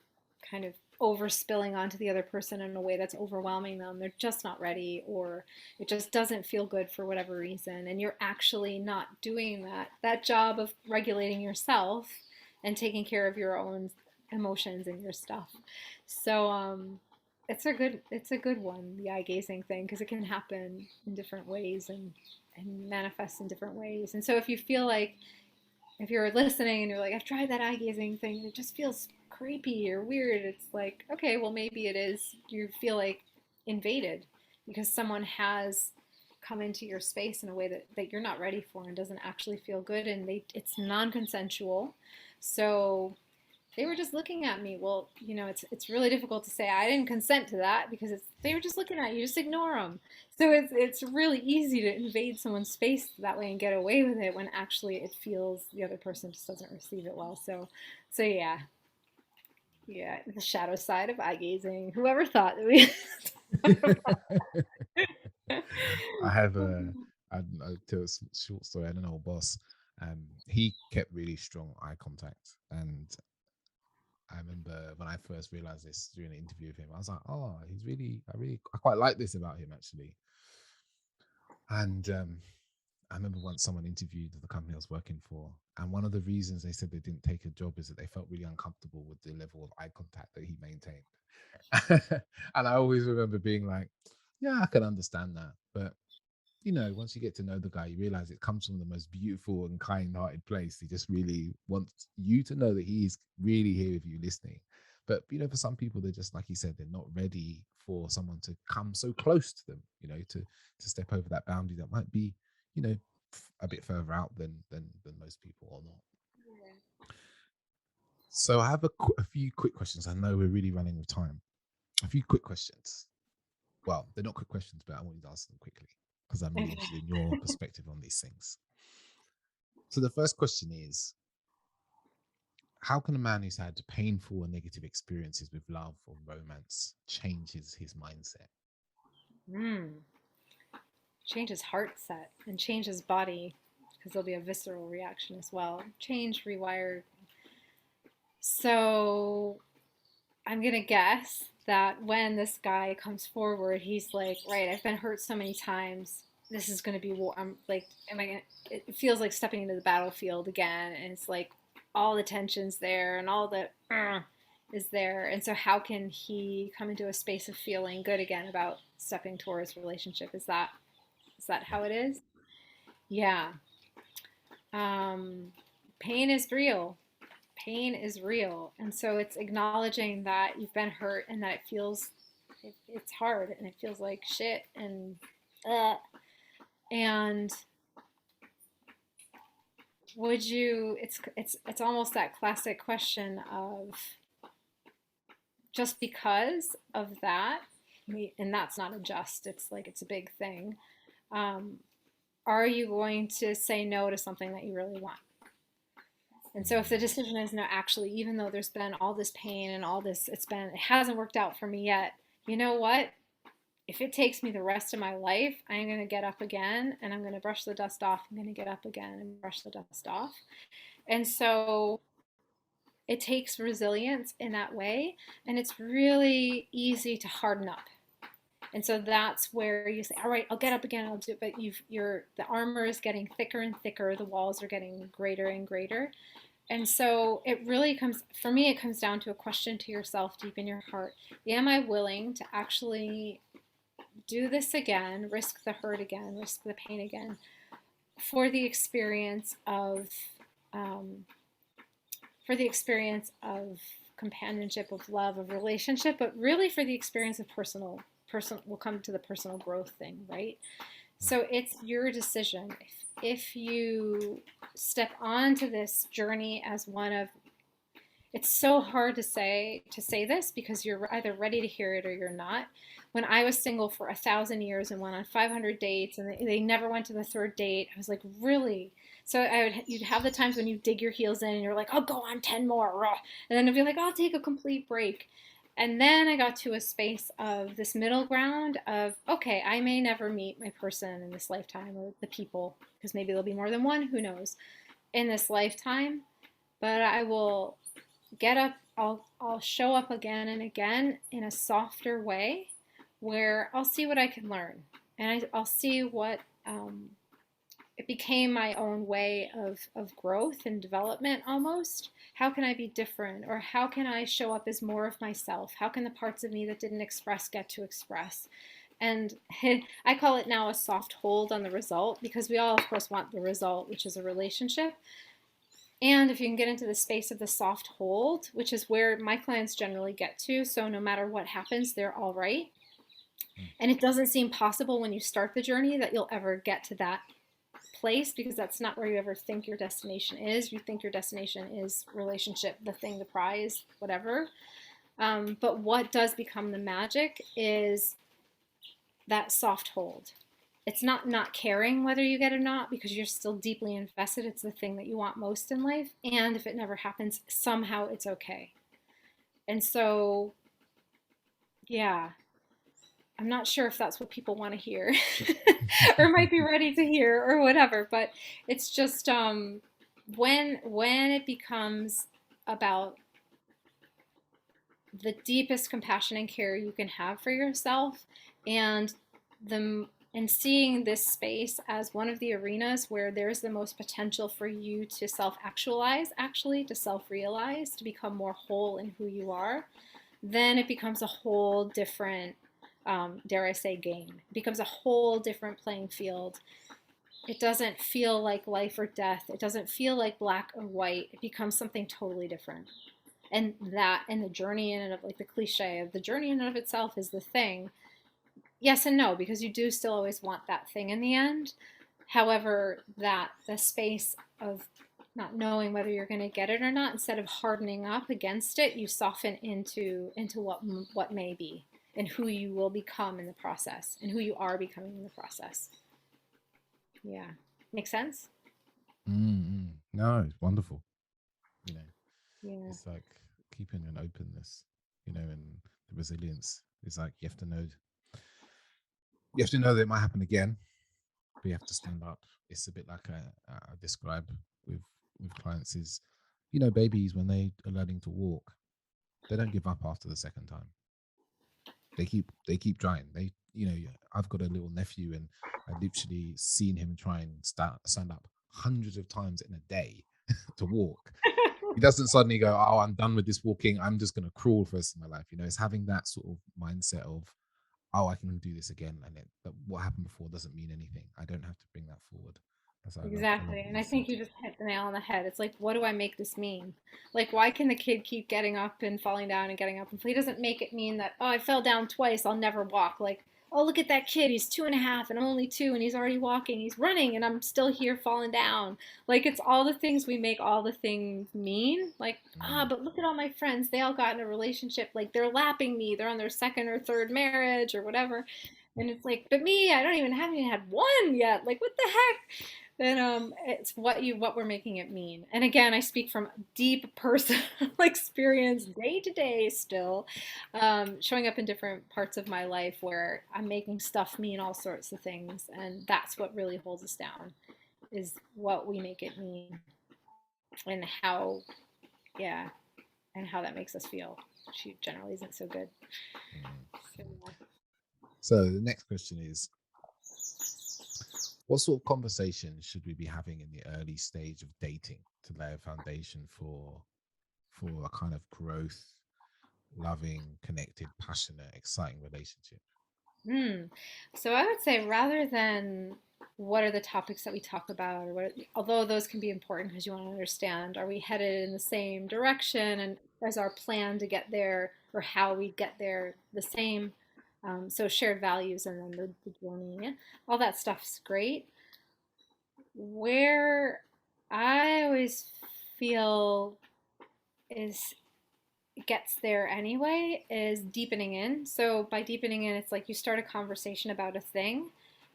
kind of overspilling onto the other person in a way that's overwhelming them? They're just not ready, or it just doesn't feel good for whatever reason, and you're actually not doing that job of regulating yourself and taking care of your own emotions and your stuff. So it's a good one, the eye gazing thing, because it can happen in different ways and manifest in different ways. And so if you feel like, if you're listening and you're like, I've tried that eye gazing thing and it just feels creepy or weird, it's like, okay, well, maybe it is, you feel like invaded because someone has come into your space in a way that you're not ready for and doesn't actually feel good, and it's non-consensual. So they were just looking at me. Well, it's really difficult to say I didn't consent to that because they were just looking at you. Just ignore them. So it's really easy to invade someone's space that way and get away with it when actually it feels the other person just doesn't receive it well. So yeah, yeah, the shadow side of eye gazing. Whoever thought that we. I have I tell a short story. I don't know, boss. He kept really strong eye contact, and I remember when I first realized this during an interview with him, I was like, oh, I quite like this about him actually. And I remember once someone interviewed the company I was working for, and one of the reasons they said they didn't take a job is that they felt really uncomfortable with the level of eye contact that he maintained. And I always remember being like, yeah, I can understand that. But, you know, once you get to know the guy, you realize it comes from the most beautiful and kind hearted place. He just really wants you to know that he's really here with you listening. But, you know, for some people, they're just, like you said, they're not ready for someone to come so close to them, you know, to step over that boundary that might be, you know, a bit further out than most people or not. So I have a few quick questions. I know we're really running with time. A few quick questions. Well, they're not quick questions, but I want you to answer them quickly because I'm really interested in your perspective on these things. So the first question is, how can a man who's had painful or negative experiences with love or romance change his mindset? Change his heart set and change his body because there'll be a visceral reaction as well. Change, rewire. So I'm going to guess that when this guy comes forward, he's like, right, I've been hurt so many times. This is going to be war. I'm like, am I going to, it feels like stepping into the battlefield again. And it's like all the tension's there and all the is there. And so how can he come into a space of feeling good again about stepping towards relationship? Is that how it is? Yeah. Um, Pain is real. Pain is real. And so it's acknowledging that you've been hurt and that it's hard and it feels like shit uh, and would you it's almost that classic question of just because of that, and that's not a just, it's like it's a big thing. Um, are you going to say no to something that you really want? And so if the decision is no, actually, even though there's been all this pain and all this, it hasn't worked out for me yet, you know what? If it takes me the rest of my life, I'm going to get up again and I'm going to brush the dust off. I'm going to get up again and brush the dust off. And so it takes resilience in that way. And it's really easy to harden up. And so that's where you say, all right, I'll get up again, I'll do it. But the armor is getting thicker and thicker. The walls are getting greater and greater. And so it really for me, it comes down to a question to yourself deep in your heart. Am I willing to actually do this again, risk the hurt again, risk the pain again, for the experience of, um, companionship, of love, of relationship, but really for the experience of we'll come to the personal growth thing, right? So it's your decision. If you step onto this journey as one of, it's so hard to say this because you're either ready to hear it or you're not. When I was single for 1,000 years and went on 500 dates and they never went to the third date, I was like, really? So you'd have the times when you dig your heels in and you're like, I'll go on 10 more. And then it'd be like, I'll take a complete break. And then I got to a space of this middle ground of, okay, I may never meet my person in this lifetime, or the people, because maybe there'll be more than one, who knows, in this lifetime. But I will get up, I'll show up again and again in a softer way where I'll see what I can learn. And I'll see what it became my own way of growth and development almost. How can I be different? Or how can I show up as more of myself? How can the parts of me that didn't express get to express? And I call it now a soft hold on the result, because we all, of course, want the result, which is a relationship. And if you can get into the space of the soft hold, which is where my clients generally get to, so no matter what happens, they're all right. And it doesn't seem possible when you start the journey that you'll ever get to that place, because that's not where you ever think your destination is. You think your destination is relationship, the thing, the prize, whatever. But what does become the magic is that soft hold. It's not caring whether you get it or not, because you're still deeply invested. It's the thing that you want most in life. And if it never happens, somehow it's okay. And so, yeah, I'm not sure if that's what people want to hear or might be ready to hear or whatever, but it's just when it becomes about the deepest compassion and care you can have for yourself, and the and seeing this space as one of the arenas where there's the most potential for you to self-actualize, actually to self-realize, to become more whole in who you are, then it becomes a whole different, dare I say, game. It becomes a whole different playing field. It doesn't feel like life or death. It doesn't feel like black or white. It becomes something totally different. And the journey in and of, like the cliche of the journey in and of itself is the thing. Yes and no, because you do still always want that thing in the end. However, that the space of not knowing whether you're going to get it or not, instead of hardening up against it, you soften into what may be, and who you will become in the process, and who you are becoming in the process. Yeah, make sense. Mm-hmm. No, it's wonderful. You know, Yeah. it's like keeping an openness, and the resilience is like you have to know that it might happen again, but you have to stand up. It's a bit like I describe with clients is, babies when they are learning to walk, they don't give up after the second time. They keep trying. I've got a little nephew, and I literally seen him try and stand up hundreds of times in a day to walk. He doesn't suddenly go, "Oh, I'm done with this walking. I'm just going to crawl for the rest of my life." It's having that sort of mindset of, "Oh, I can do this again," and that what happened before doesn't mean anything. I don't have to bring that forward. That's I love Exactly. what And you I said. think you just hit the nail on the head. It's like, what do I make this mean? Like, why can the kid keep getting up and falling down and getting up? And he doesn't make it mean that, oh, I fell down twice, I'll never walk. Like, oh, look at that kid. He's 2.5 and I'm only 2 and he's already walking. He's running and I'm still here falling down. Like, it's all the things we make all the things mean. Like, Mm. but look at all my friends. They all got in a relationship. Like, they're lapping me. They're on their second or third marriage or whatever. And it's like, but me, I don't even haven't even had one yet. Like, what the heck? Then it's what we're making it mean. And again, I speak from deep personal experience, day to day, still showing up in different parts of my life where I'm making stuff mean all sorts of things, and that's what really holds us down, is what we make it mean, and how, yeah, and how that makes us feel. She generally isn't so good. Mm. So, Mm. So the next question is, what sort of conversation should we be having in the early stage of dating to lay a foundation for a kind of growth, loving, connected, passionate, exciting relationship? Hmm. So I would say, rather than what are the topics that we talk about, or what, although those can be important because you want to understand, are we headed in the same direction, and is our plan to get there, or how we get there, the same? So shared values, and then the journey, yeah, all that stuff's great. Where I always feel is gets there anyway is deepening in. So by deepening in, it's like you start a conversation about a thing,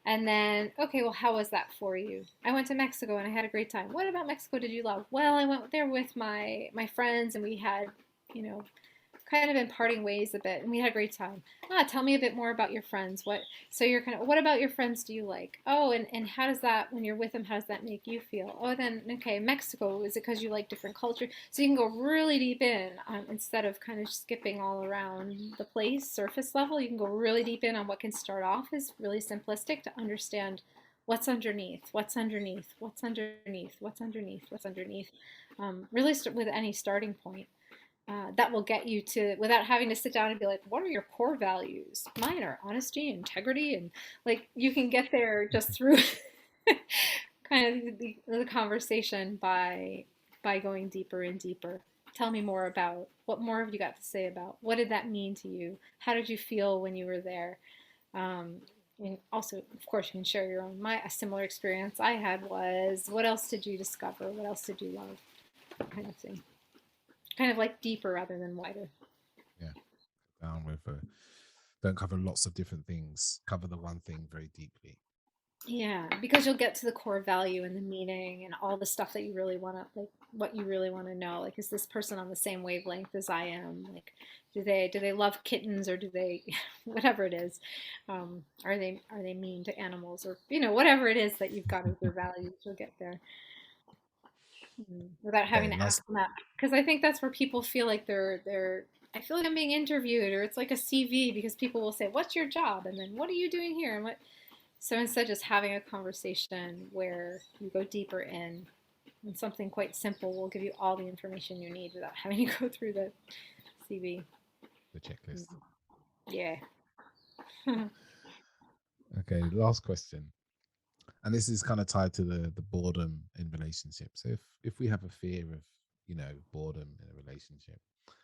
and then, okay, well, how was that for you? I went to Mexico and I had a great time. What about Mexico did you love? Well, I went there with my friends and we had, you know, kind of in parting ways a bit, and we had a great time. Tell me a bit more about your friends. So you're kind of, what about your friends do you like? Oh, and how does that, when you're with them, how does that make you feel? Oh, then, okay, Mexico, is it because you like different culture? So you can go really deep in, instead of kind of skipping all around the place, surface level. You can go really deep in on what can start off as really simplistic, to understand what's underneath, what's underneath, what's underneath, what's underneath, what's underneath. Really start with any starting point, that will get you to, without having to sit down and be like, what are your core values? Mine are honesty, integrity, and like, you can get there just through kind of the conversation by going deeper and deeper. Tell me more about, what more have you got to say about, what did that mean to you? How did you feel when you were there? Um, and also, of course, you can share your own. A similar experience I had was, what else did you discover? What else did you love? Kind of thing. Kind of like deeper rather than wider. Yeah, down with don't cover lots of different things. Cover the one thing very deeply. Yeah, because you'll get to the core value and the meaning and all the stuff that you really want to, like, what you really want to know. Like, is this person on the same wavelength as I am? Like, do they love kittens, or do they whatever it is? Are they mean to animals, or whatever it is that you've got as your values? You'll get there. Without having Okay, to last. ask them that, because I think that's where people feel like they're I feel like I'm being interviewed, or it's like a CV because people will say, "What's your job?" and then, "What are you doing here?" and what. So instead, just having a conversation where you go deeper in, and something quite simple will give you all the information you need without having to go through the CV. The checklist. Yeah. Okay, last question. And this is kind of tied to the boredom in relationships. So if we have a fear of, boredom in a relationship,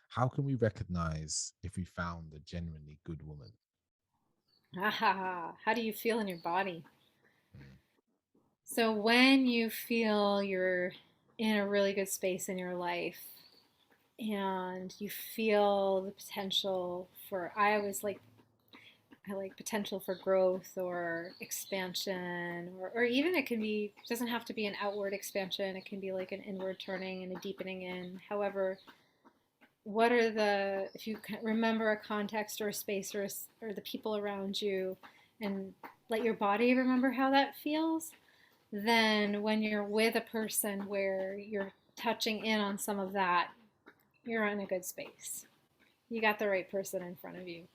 how can we recognize if we found a genuinely good woman? How do you feel in your body? Mm. So when you feel you're in a really good space in your life and you feel the potential for, I like potential for growth or expansion, or even it can be, it doesn't have to be an outward expansion. It can be like an inward turning and a deepening in. However, what are the, if you can remember a context or a space, or the people around you, and let your body remember how that feels, then when you're with a person where you're touching in on some of that, you're in a good space. You got the right person in front of you.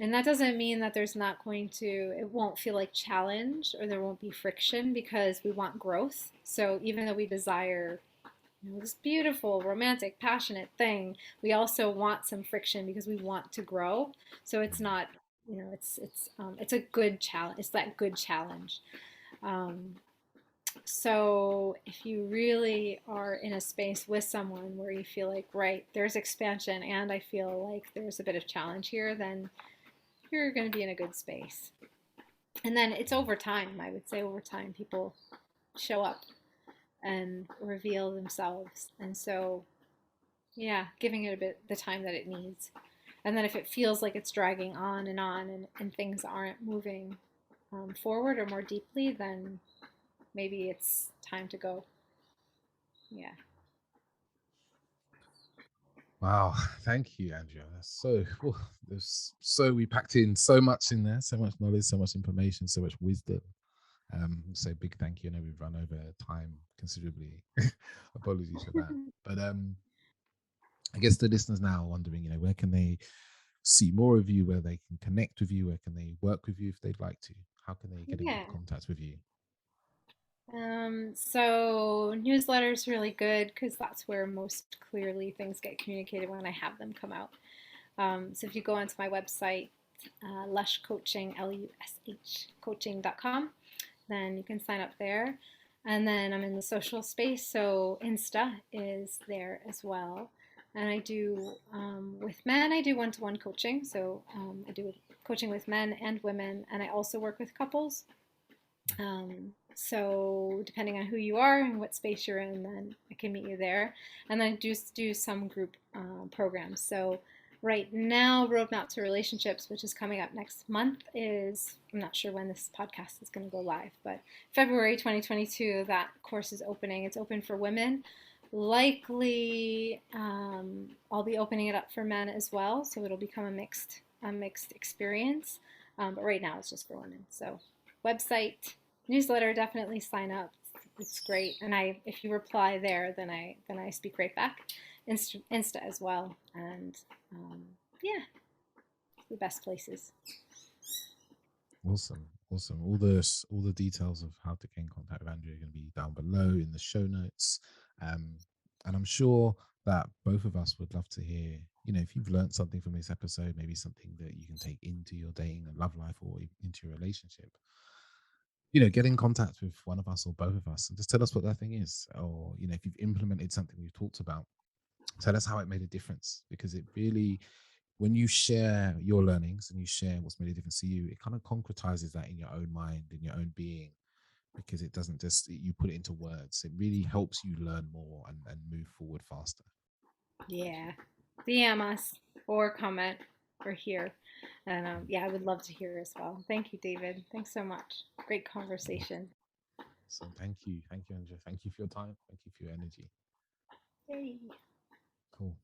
And that doesn't mean that there's not going to, it won't feel like challenge or there won't be friction, because we want growth. So even though we desire, this beautiful, romantic, passionate thing, we also want some friction because we want to grow. So it's Mm. not, it's a good challenge. It's that good challenge. Um, so if you really are in a space with someone where you feel like, right, there's expansion and I feel like there's a bit of challenge here, then you're going to be in a good space. And then it's over time, I would say over time, people show up and reveal themselves. And so, yeah, giving it a bit the time that it needs. And then if it feels like it's dragging on and things aren't moving forward or more deeply, then maybe it's time to go. Yeah. Wow, thank you, Andrea. That's so we packed in so much in there, so much knowledge, so much information, so much wisdom. So big thank you. I know we've run over time considerably. Apologies for that. But I guess the listeners now are wondering, where can they see more of you, where they can connect with you, where can they work with you if they'd like to? How can they get in Yeah. good contact with you? So newsletter is really good because that's where most clearly things get communicated when I have them come out. So if you go onto my website, Lush Coaching, Lush coaching.com, then you can sign up there. And then I'm in the social space, so Insta is there as well. And I do, with men, I do one-to-one coaching. So I do coaching with men and women, and I also work with couples. So depending on who you are and what space you're in, then I can meet you there. And then I do some group programs. So right now, Roadmap to Relationships, which is coming up next month, is, I'm not sure when this podcast is going to go live, but February 2022, that course is opening. It's open for women. Likely, I'll be opening it up for men as well, so it'll become a mixed experience. But right now, it's just for women. So website, newsletter, definitely sign up. It's great, and if you reply there, then I speak right back. Insta as well, and um, yeah, the best places. Awesome, awesome. All the details of how to get in contact with Andrea are going to be down below in the show notes. And I'm sure that both of us would love to hear, if you've learned something from this episode, maybe something that you can take into your dating and love life or into your relationship. Get in contact with one of us or both of us and just tell us what that thing is. Or, if you've implemented something we've talked about, tell us how it made a difference, because it really, when you share your learnings and you share what's made a difference to you, it kind of concretizes that in your own mind, in your own being, because it doesn't just, you put it into words. It really helps you learn more and move forward faster. Yeah, DM us or comment or hear, and yeah, I would love to hear as well. Thank you, David. Thanks so much. Great conversation. So thank you, Andrea. Thank you for your time. Thank you for your energy. Yay. Cool.